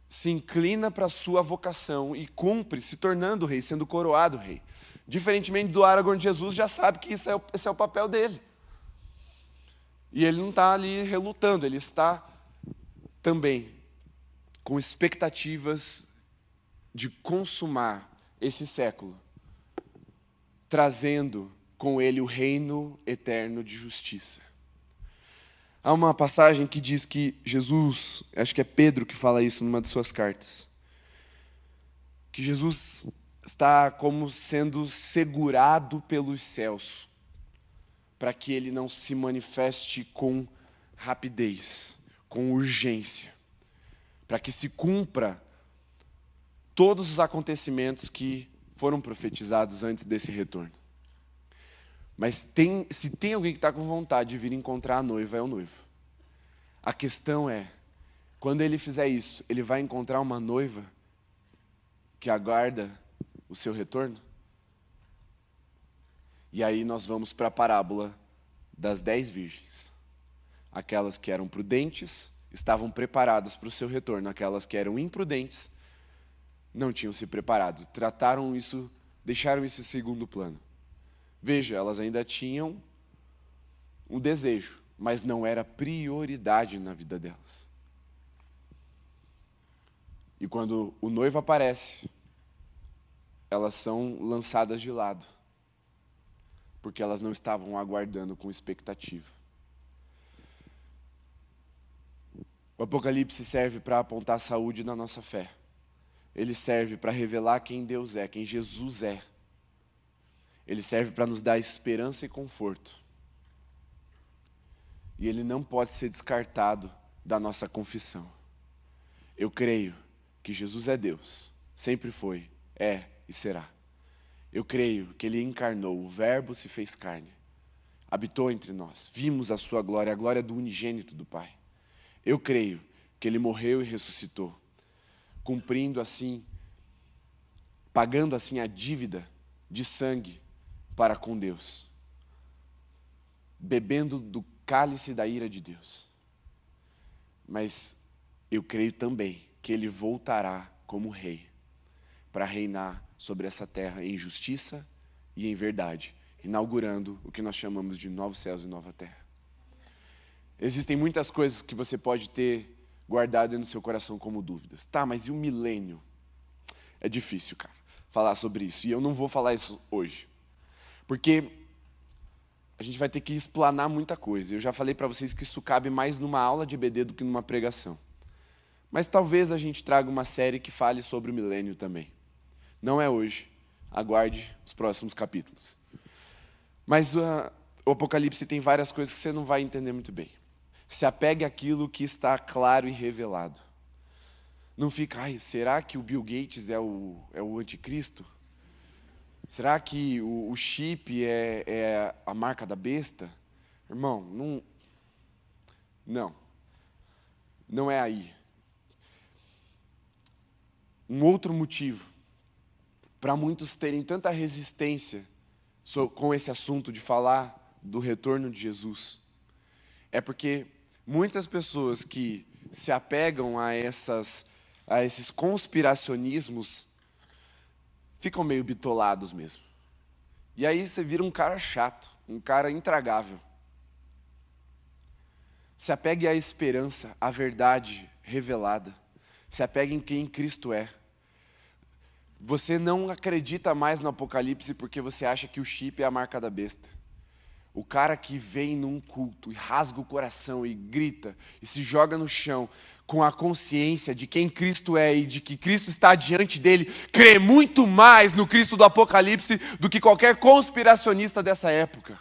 se inclina para a sua vocação e cumpre, se tornando rei, sendo coroado rei. Diferentemente do Aragorn, Jesus já sabe que esse é o papel dele. E ele não está ali relutando, ele está também com expectativas de consumar esse século, trazendo com ele o reino eterno de justiça. Há uma passagem que diz que Jesus, acho que é Pedro que fala isso numa de suas cartas, que Jesus está como sendo segurado pelos céus, para que ele não se manifeste com rapidez, com urgência, para que se cumpra todos os acontecimentos que foram profetizados antes desse retorno. Mas se tem alguém que está com vontade de vir encontrar a noiva, é o noivo. A questão é, quando ele fizer isso, ele vai encontrar uma noiva que aguarda o seu retorno? E aí nós vamos para a parábola das 10 virgens. Aquelas que eram prudentes estavam preparadas para o seu retorno. Aquelas que eram imprudentes não tinham se preparado. Deixaram isso em segundo plano. Veja, elas ainda tinham um desejo, mas não era prioridade na vida delas. E quando o noivo aparece, elas são lançadas de lado, porque elas não estavam aguardando com expectativa. O Apocalipse serve para apontar a saúde na nossa fé. Ele serve para revelar quem Deus é, quem Jesus é. Ele serve para nos dar esperança e conforto. E ele não pode ser descartado da nossa confissão. Eu creio que Jesus é Deus, sempre foi, é e será. Eu creio que ele encarnou, o Verbo se fez carne, habitou entre nós, vimos a sua glória, a glória do unigênito do Pai. Eu creio que ele morreu e ressuscitou, cumprindo assim, pagando assim a dívida de sangue para com Deus, bebendo do cálice da ira de Deus. Mas eu creio também que ele voltará como rei, para reinar sobre essa terra em justiça e em verdade, inaugurando o que nós chamamos de novos céus e nova terra. Existem muitas coisas que você pode ter guardado no seu coração como dúvidas. Tá, mas e o milênio? É difícil, cara, falar sobre isso. E eu não vou falar isso hoje. Porque a gente vai ter que explanar muita coisa. Eu já falei para vocês que isso cabe mais numa aula de EBD do que numa pregação. Mas talvez a gente traga uma série que fale sobre o milênio também. Não é hoje. Aguarde os próximos capítulos. Mas o Apocalipse tem várias coisas que você não vai entender muito bem. Se apegue àquilo que está claro e revelado. Não fica, será que o Bill Gates é o anticristo? Será que o chip é a marca da besta? Irmão, não é aí. Um outro motivo para muitos terem tanta resistência com esse assunto de falar do retorno de Jesus é porque muitas pessoas que se apegam a esses conspiracionismos ficam meio bitolados mesmo. E aí você vira um cara chato, um cara intragável. Se apegue à esperança, à verdade revelada. Se apegue em quem Cristo é. Você não acredita mais no Apocalipse porque você acha que o chip é a marca da besta. O cara que vem num culto e rasga o coração e grita e se joga no chão com a consciência de quem Cristo é e de que Cristo está diante dele, crê muito mais no Cristo do Apocalipse do que qualquer conspiracionista dessa época.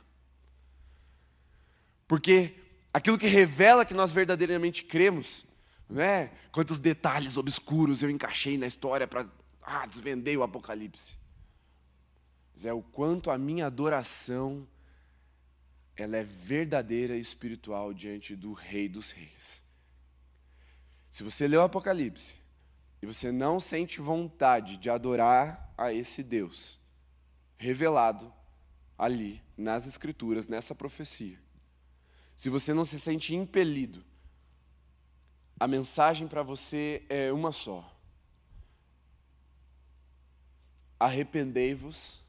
Porque aquilo que revela que nós verdadeiramente cremos, não é quantos detalhes obscuros eu encaixei na história para desvendei o Apocalipse. Mas é o quanto a minha adoração ela é verdadeira e espiritual diante do Rei dos Reis. Se você lê o Apocalipse e você não sente vontade de adorar a esse Deus revelado ali nas Escrituras, nessa profecia, se você não se sente impelido, a mensagem para você é uma só: arrependei-vos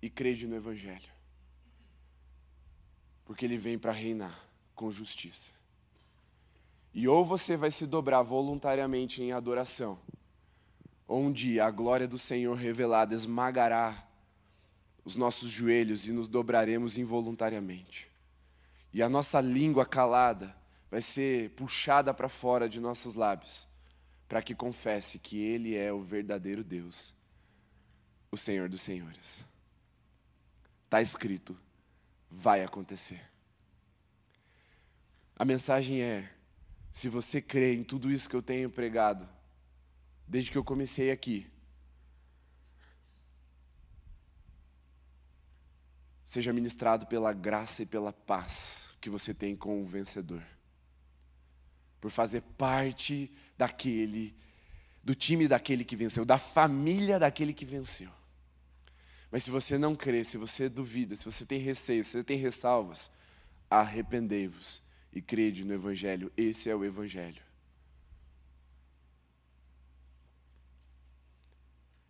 e crede no Evangelho. Porque ele vem para reinar com justiça. E ou você vai se dobrar voluntariamente em adoração, ou um dia a glória do Senhor revelada esmagará os nossos joelhos e nos dobraremos involuntariamente. E a nossa língua calada vai ser puxada para fora de nossos lábios, para que confesse que Ele é o verdadeiro Deus, o Senhor dos Senhores. Está escrito. Vai acontecer. A mensagem é: se você crê em tudo isso que eu tenho pregado, desde que eu comecei aqui, seja ministrado pela graça e pela paz que você tem com o vencedor. Por fazer parte do time daquele que venceu, da família daquele que venceu. Mas se você não crê, se você duvida, se você tem receio, se você tem ressalvas, arrependei-vos e crede no Evangelho. Esse é o Evangelho.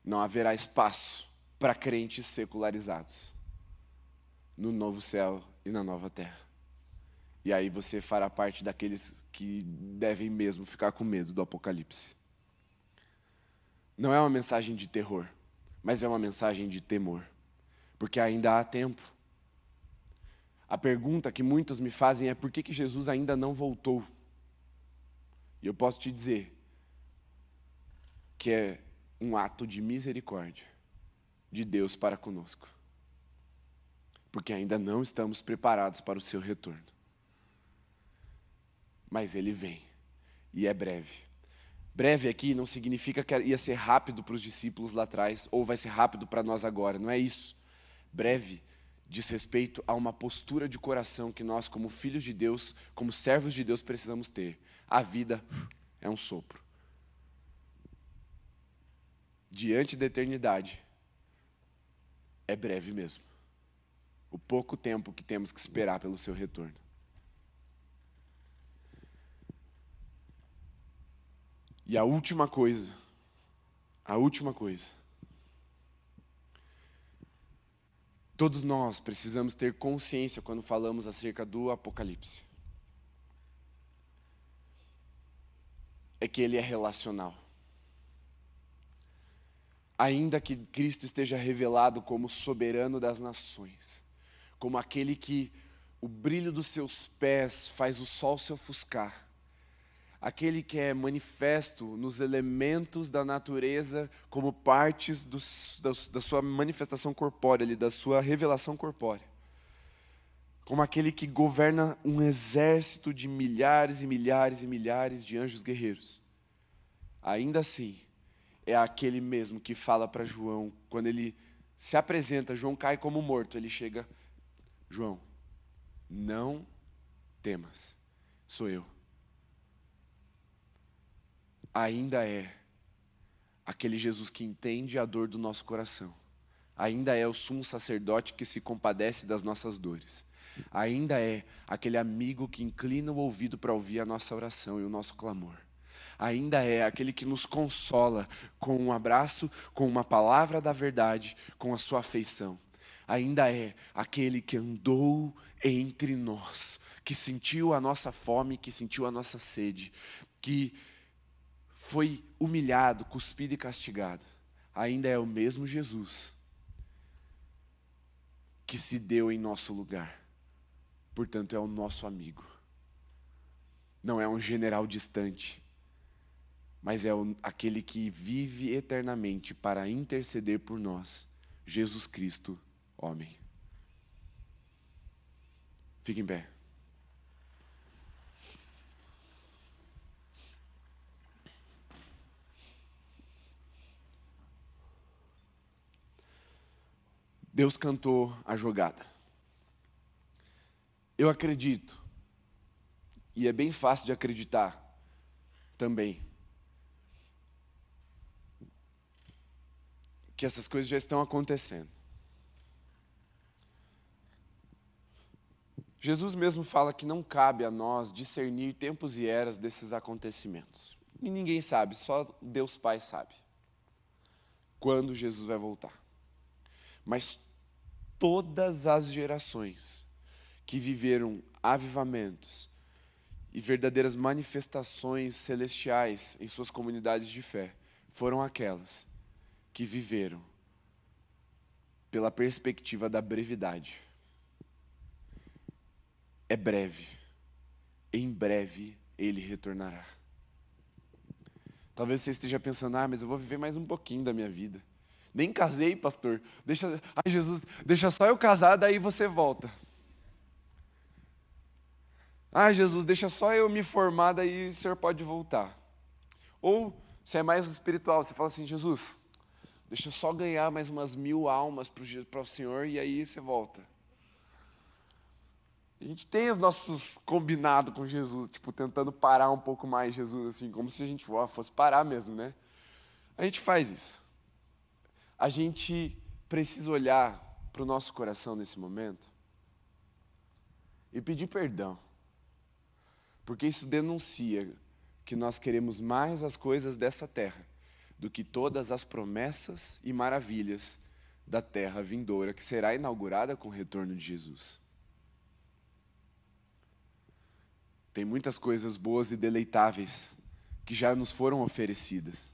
Não haverá espaço para crentes secularizados no novo céu e na nova terra. E aí você fará parte daqueles que devem mesmo ficar com medo do Apocalipse. Não é uma mensagem de terror, mas é uma mensagem de temor, porque ainda há tempo. A pergunta que muitos me fazem é: por que Jesus ainda não voltou? E eu posso te dizer que é um ato de misericórdia de Deus para conosco, porque ainda não estamos preparados para o seu retorno. Mas Ele vem, e é breve. Breve aqui não significa que ia ser rápido para os discípulos lá atrás, ou vai ser rápido para nós agora, não é isso. Breve diz respeito a uma postura de coração que nós, como filhos de Deus, como servos de Deus, precisamos ter. A vida é um sopro. Diante da eternidade, é breve mesmo. O pouco tempo que temos que esperar pelo seu retorno. E a última coisa, todos nós precisamos ter consciência quando falamos acerca do Apocalipse. É que ele é relacional. Ainda que Cristo esteja revelado como soberano das nações, como aquele que o brilho dos seus pés faz o sol se ofuscar, aquele que é manifesto nos elementos da natureza como partes da sua manifestação corpórea, ali, da sua revelação corpórea. Como aquele que governa um exército de milhares e milhares e milhares de anjos guerreiros. Ainda assim, é aquele mesmo que fala para João, quando ele se apresenta, João cai como morto, ele chega, João, não temas, sou eu. Ainda é aquele Jesus que entende a dor do nosso coração. Ainda é o sumo sacerdote que se compadece das nossas dores. Ainda é aquele amigo que inclina o ouvido para ouvir a nossa oração e o nosso clamor. Ainda é aquele que nos consola com um abraço, com uma palavra da verdade, com a sua afeição. Ainda é aquele que andou entre nós, que sentiu a nossa fome, que sentiu a nossa sede, que foi humilhado, cuspido e castigado. Ainda é o mesmo Jesus que se deu em nosso lugar. Portanto, é o nosso amigo. Não é um general distante, mas é aquele que vive eternamente para interceder por nós, Jesus Cristo, homem. Fique em pé. Deus cantou a jogada. Eu acredito, e é bem fácil de acreditar também, que essas coisas já estão acontecendo. Jesus mesmo fala que não cabe a nós discernir tempos e eras desses acontecimentos. E ninguém sabe, só Deus Pai sabe quando Jesus vai voltar. Mas todas as gerações que viveram avivamentos e verdadeiras manifestações celestiais em suas comunidades de fé foram aquelas que viveram pela perspectiva da brevidade. É breve, em breve ele retornará. Talvez você esteja pensando, mas eu vou viver mais um pouquinho da minha vida. Nem casei, pastor. Jesus, deixa só eu casar, daí você volta. Jesus, deixa só eu me formar, daí o Senhor pode voltar. Ou, se é mais espiritual, você fala assim, Jesus, deixa eu só ganhar mais umas 1000 almas para o Senhor e aí você volta. A gente tem os nossos combinados com Jesus, tipo, tentando parar um pouco mais Jesus, assim, como se a gente fosse parar mesmo, né? A gente faz isso. A gente precisa olhar para o nosso coração nesse momento e pedir perdão. Porque isso denuncia que nós queremos mais as coisas dessa terra do que todas as promessas e maravilhas da terra vindoura que será inaugurada com o retorno de Jesus. Tem muitas coisas boas e deleitáveis que já nos foram oferecidas,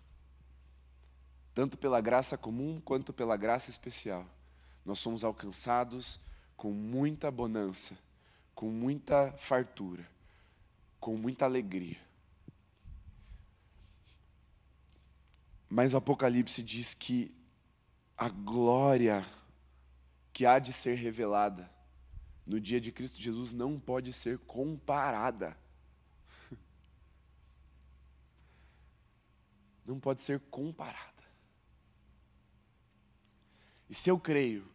tanto pela graça comum quanto pela graça especial. Nós somos alcançados com muita bonança, com muita fartura, com muita alegria. Mas o Apocalipse diz que a glória que há de ser revelada no dia de Cristo Jesus não pode ser comparada. Não pode ser comparada. E se eu creio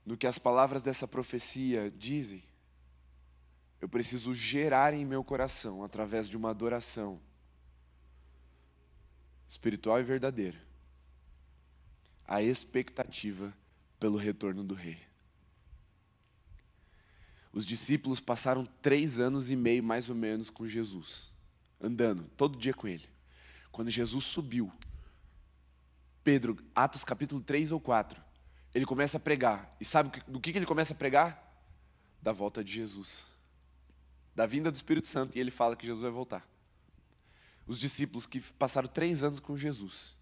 no que as palavras dessa profecia dizem, eu preciso gerar em meu coração, através de uma adoração espiritual e verdadeira, a expectativa pelo retorno do Rei. Os discípulos passaram 3 anos e meio, mais ou menos, com Jesus, andando todo dia com ele. Quando Jesus subiu, Pedro, Atos capítulo 3 ou 4, ele começa a pregar. E sabe do que ele começa a pregar? Da volta de Jesus, da vinda do Espírito Santo, e ele fala que Jesus vai voltar. Os discípulos que passaram 3 anos com Jesus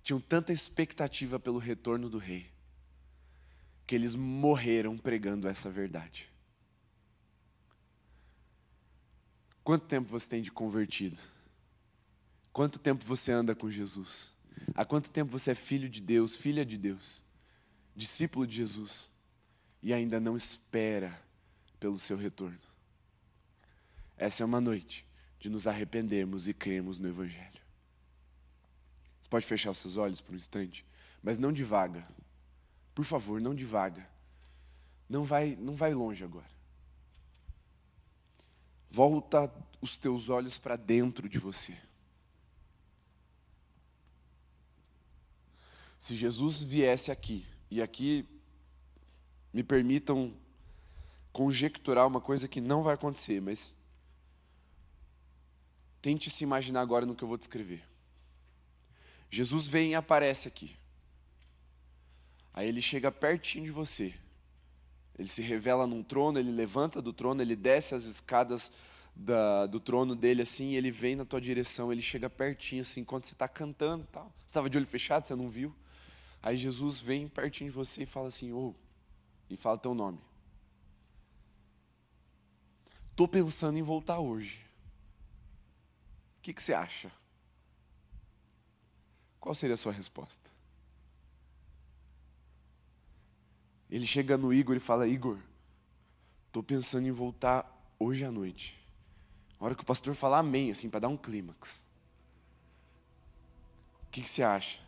tinham tanta expectativa pelo retorno do Rei, que eles morreram pregando essa verdade. Quanto tempo você tem de convertido? Quanto tempo você anda com Jesus? Há quanto tempo você é filho de Deus, filha de Deus, discípulo de Jesus, e ainda não espera pelo seu retorno? Essa é uma noite de nos arrependermos e crermos no Evangelho. Você pode fechar os seus olhos por um instante, mas não divaga. Por favor, não divaga. Não vai longe agora. Volta os teus olhos para dentro de você. Se Jesus viesse aqui, e aqui me permitam conjecturar uma coisa que não vai acontecer, mas tente se imaginar agora no que eu vou descrever. Jesus vem e aparece aqui. Aí ele chega pertinho de você. Ele se revela num trono, ele levanta do trono, ele desce as escadas do trono dele assim, e ele vem na tua direção, ele chega pertinho assim, enquanto você está cantando e tal. Você estava de olho fechado, você não viu? Aí Jesus vem pertinho de você e fala assim, e fala teu nome. Estou pensando em voltar hoje. O que você acha? Qual seria a sua resposta? Ele chega no Igor e fala, Igor, estou pensando em voltar hoje à noite. A hora que o pastor falar amém, assim, para dar um clímax. O que você acha?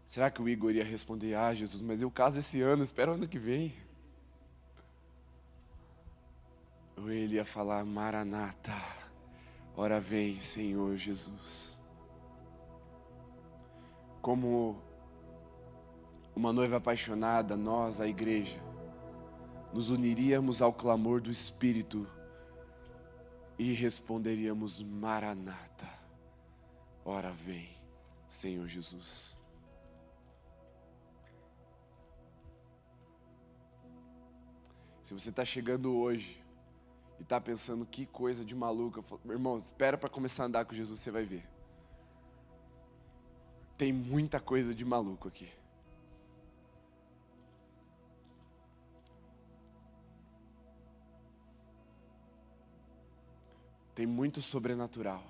Será que o Igor ia responder, Jesus, mas eu caso esse ano, espera o ano que vem? Ou ele ia falar, Maranata, ora vem, Senhor Jesus. Como uma noiva apaixonada, nós, a igreja, nos uniríamos ao clamor do Espírito e responderíamos, Maranata, ora vem, Senhor Jesus. Se você está chegando hoje e está pensando, que coisa de maluco, eu falo, meu irmão, espera para começar a andar com Jesus, você vai ver. Tem muita coisa de maluco aqui. Tem muito sobrenatural.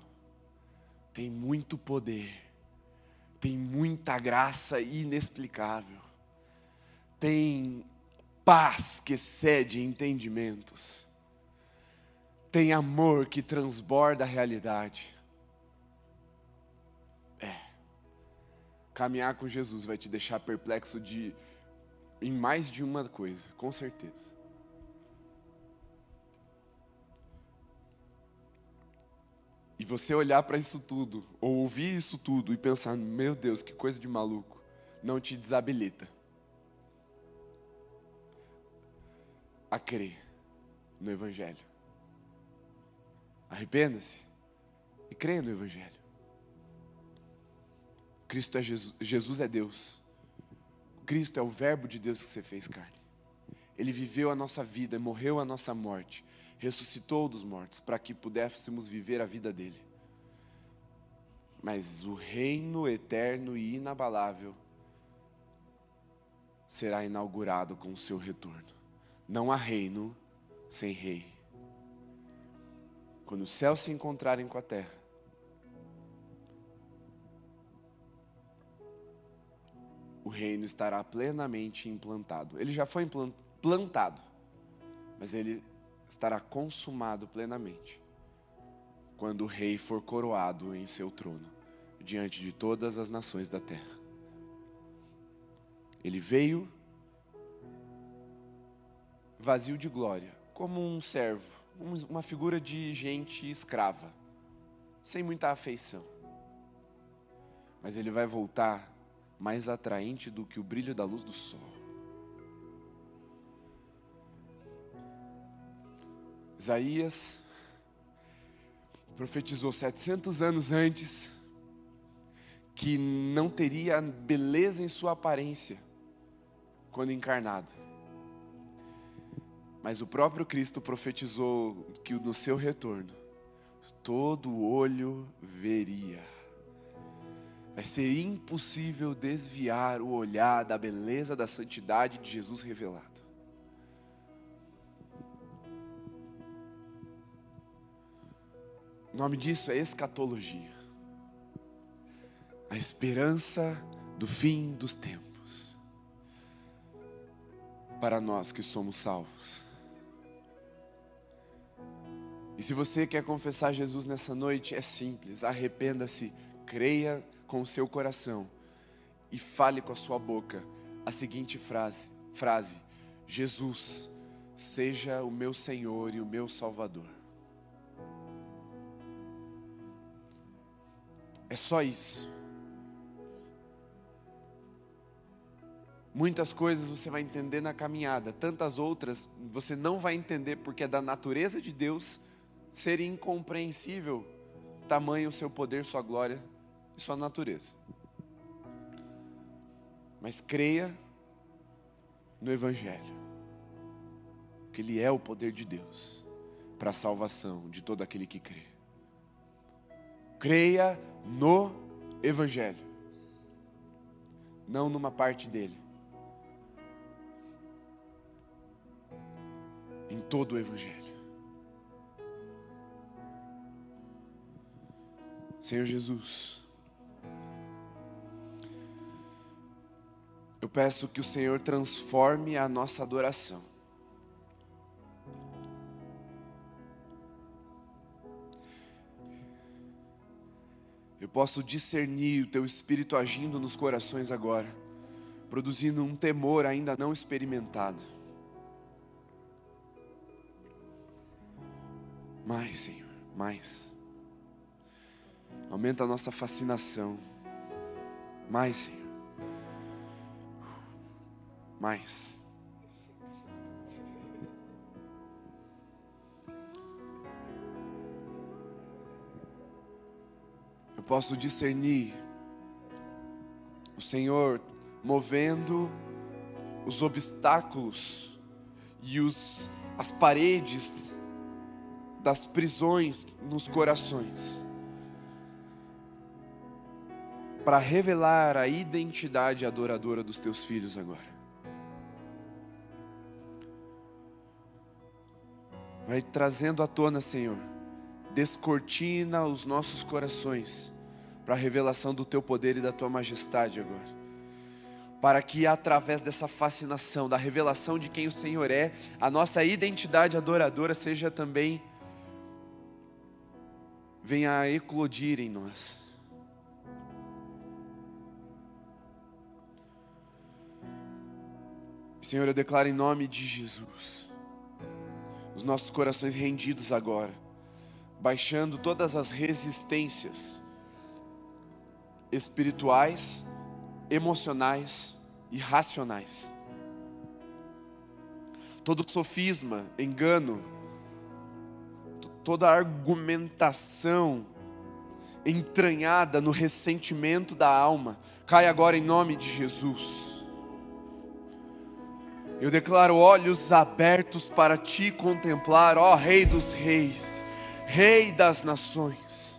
Tem muito poder. Tem muita graça inexplicável. Tem paz que excede entendimentos. Tem amor que transborda a realidade. Caminhar com Jesus vai te deixar perplexo em mais de uma coisa, com certeza. E você olhar para isso tudo, ou ouvir isso tudo e pensar, meu Deus, que coisa de maluco, não te desabilita a crer no Evangelho. Arrependa-se e creia no Evangelho. Cristo é Jesus, Jesus é Deus. Cristo é o verbo de Deus que se fez carne. Ele viveu a nossa vida, morreu a nossa morte, ressuscitou dos mortos, para que pudéssemos viver a vida dele. Mas o reino eterno e inabalável será inaugurado com o seu retorno. Não há reino sem rei. Quando os céus se encontrarem com a terra, o reino estará plenamente implantado. Ele já foi plantado, mas ele estará consumado plenamente quando o rei for coroado em seu trono, diante de todas as nações da terra. Ele veio vazio de glória, como um servo, uma figura de gente escrava, sem muita afeição. Mas ele vai voltar mais atraente do que o brilho da luz do sol. Isaías profetizou 700 anos antes que não teria beleza em sua aparência quando encarnado. Mas o próprio Cristo profetizou que no seu retorno todo olho veria. Vai ser impossível desviar o olhar da beleza, da santidade de Jesus revelado. O nome disso é escatologia. A esperança do fim dos tempos. Para nós que somos salvos. E se você quer confessar Jesus nessa noite, é simples. Arrependa-se, creia com o seu coração e fale com a sua boca a seguinte frase: Jesus, seja o meu Senhor e o meu Salvador. É só isso. Muitas coisas você vai entender na caminhada, tantas outras você não vai entender, porque é da natureza de Deus ser incompreensível tamanho o seu poder, sua glória e sua natureza. Mas creia no Evangelho, que Ele é o poder de Deus para a salvação de todo aquele que crê. Creia no Evangelho, não numa parte dele, em todo o Evangelho. Senhor Jesus, eu peço que o Senhor transforme a nossa adoração. Eu posso discernir o Teu Espírito agindo nos corações agora, produzindo um temor ainda não experimentado. Mais, Senhor, mais. Aumenta a nossa fascinação. Mais, Senhor. Mais. Eu posso discernir o Senhor movendo os obstáculos e as paredes das prisões nos corações, para revelar a identidade adoradora dos Teus filhos agora. Vai trazendo à tona, Senhor, descortina os nossos corações para a revelação do Teu poder e da Tua majestade agora. Para que através dessa fascinação, da revelação de quem o Senhor é, a nossa identidade adoradora seja também, venha a eclodir em nós. Senhor, eu declaro em nome de Jesus, os nossos corações rendidos agora, baixando todas as resistências espirituais, emocionais e racionais. Todo sofisma, engano, toda argumentação entranhada no ressentimento da alma, cai agora em nome de Jesus. Eu declaro olhos abertos para Te contemplar, ó Rei dos Reis, Rei das nações.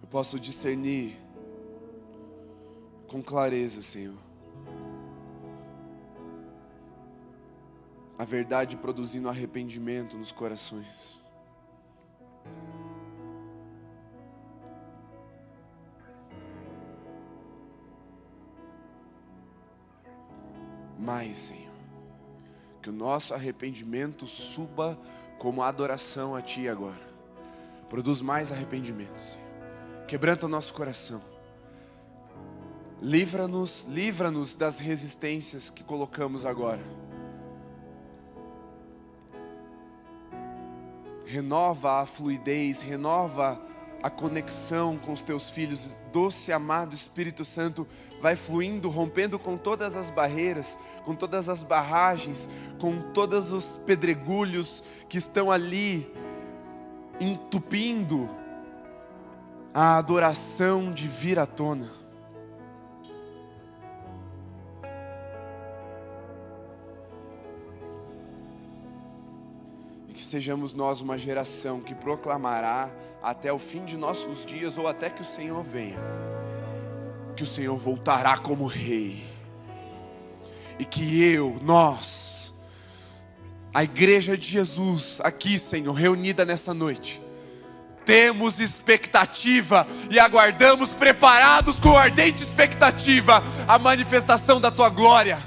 Eu posso discernir com clareza, Senhor, a verdade produzindo arrependimento nos corações. Mais, Senhor, que o nosso arrependimento suba como adoração a Ti agora. Produz mais arrependimento, Senhor. Quebranta o nosso coração. Livra-nos das resistências que colocamos agora. Renova a fluidez, renova a conexão com os Teus filhos. Doce, amado Espírito Santo, vai fluindo, rompendo com todas as barreiras, com todas as barragens, com todos os pedregulhos que estão ali, entupindo a adoração de vir à tona. sejamos nós uma geração que proclamará até o fim de nossos dias, ou até que o Senhor venha, que o Senhor voltará como Rei. E que nós, a igreja de Jesus, aqui, Senhor, reunida nessa noite, temos expectativa e aguardamos preparados com ardente expectativa a manifestação da Tua glória.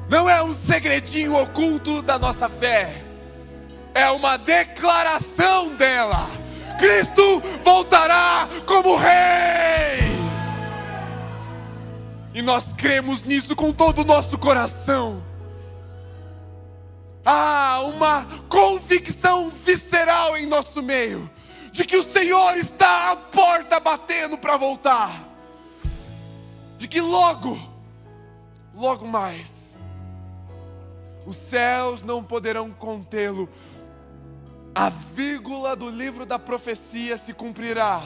Não é um segredinho oculto da nossa fé, é uma declaração dela. Cristo voltará como Rei. E nós cremos nisso com todo o nosso coração. Há uma convicção visceral em nosso meio, de que o Senhor está à porta batendo para voltar. De que logo mais, os céus não poderão contê-lo. A vírgula do livro da profecia se cumprirá.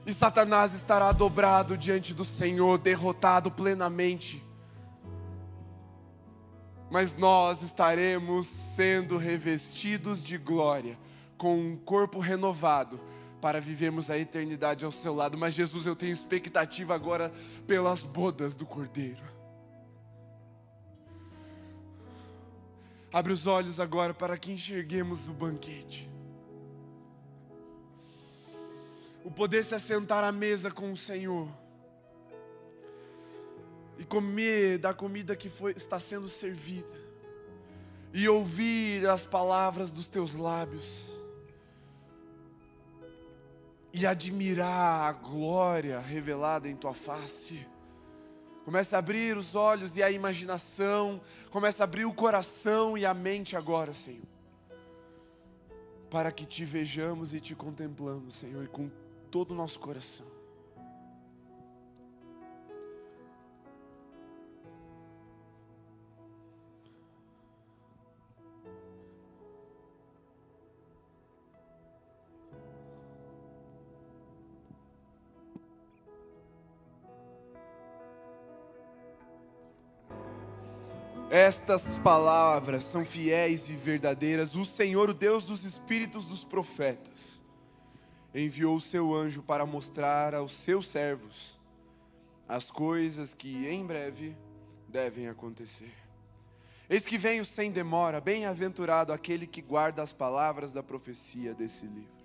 E Satanás estará dobrado diante do Senhor, derrotado plenamente. Mas nós estaremos sendo revestidos de glória, com um corpo renovado, para vivermos a eternidade ao seu lado. Mas Jesus, eu tenho expectativa agora pelas bodas do Cordeiro. Abre os olhos agora para que enxerguemos o banquete. O poder se assentar à mesa com o Senhor e comer da comida que está sendo servida, e ouvir as palavras dos teus lábios, e admirar a glória revelada em tua face. Comece a abrir os olhos e a imaginação, comece a abrir o coração e a mente agora, Senhor, para que te vejamos e te contemplamos, Senhor, e com todo o nosso coração. Estas palavras são fiéis e verdadeiras. O Senhor, o Deus dos espíritos dos profetas, enviou o seu anjo para mostrar aos seus servos as coisas que em breve devem acontecer. Eis que venho sem demora, bem-aventurado aquele que guarda as palavras da profecia desse livro.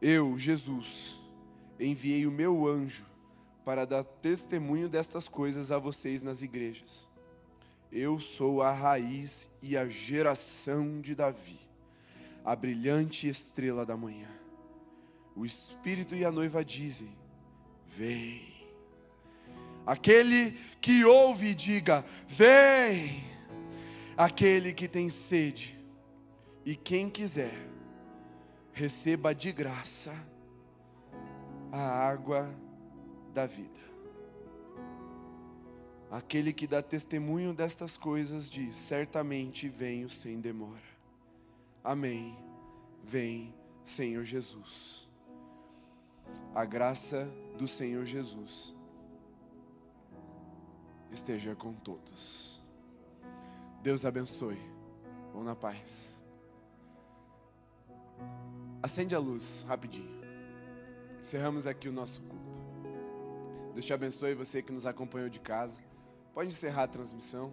Eu, Jesus, enviei o meu anjo para dar testemunho destas coisas a vocês nas igrejas. Eu sou a raiz e a geração de Davi, a brilhante estrela da manhã. O Espírito e a noiva dizem: vem. Aquele que ouve, diga: vem. Aquele que tem sede, e quem quiser, receba de graça a água da vida. Aquele que dá testemunho destas coisas diz: certamente venho sem demora. Amém. Vem, Senhor Jesus. A graça do Senhor Jesus esteja com todos. Deus abençoe. Vão na paz. Acende a luz rapidinho. Encerramos aqui o nosso culto. Deus te abençoe, você que nos acompanhou de casa. Pode encerrar a transmissão.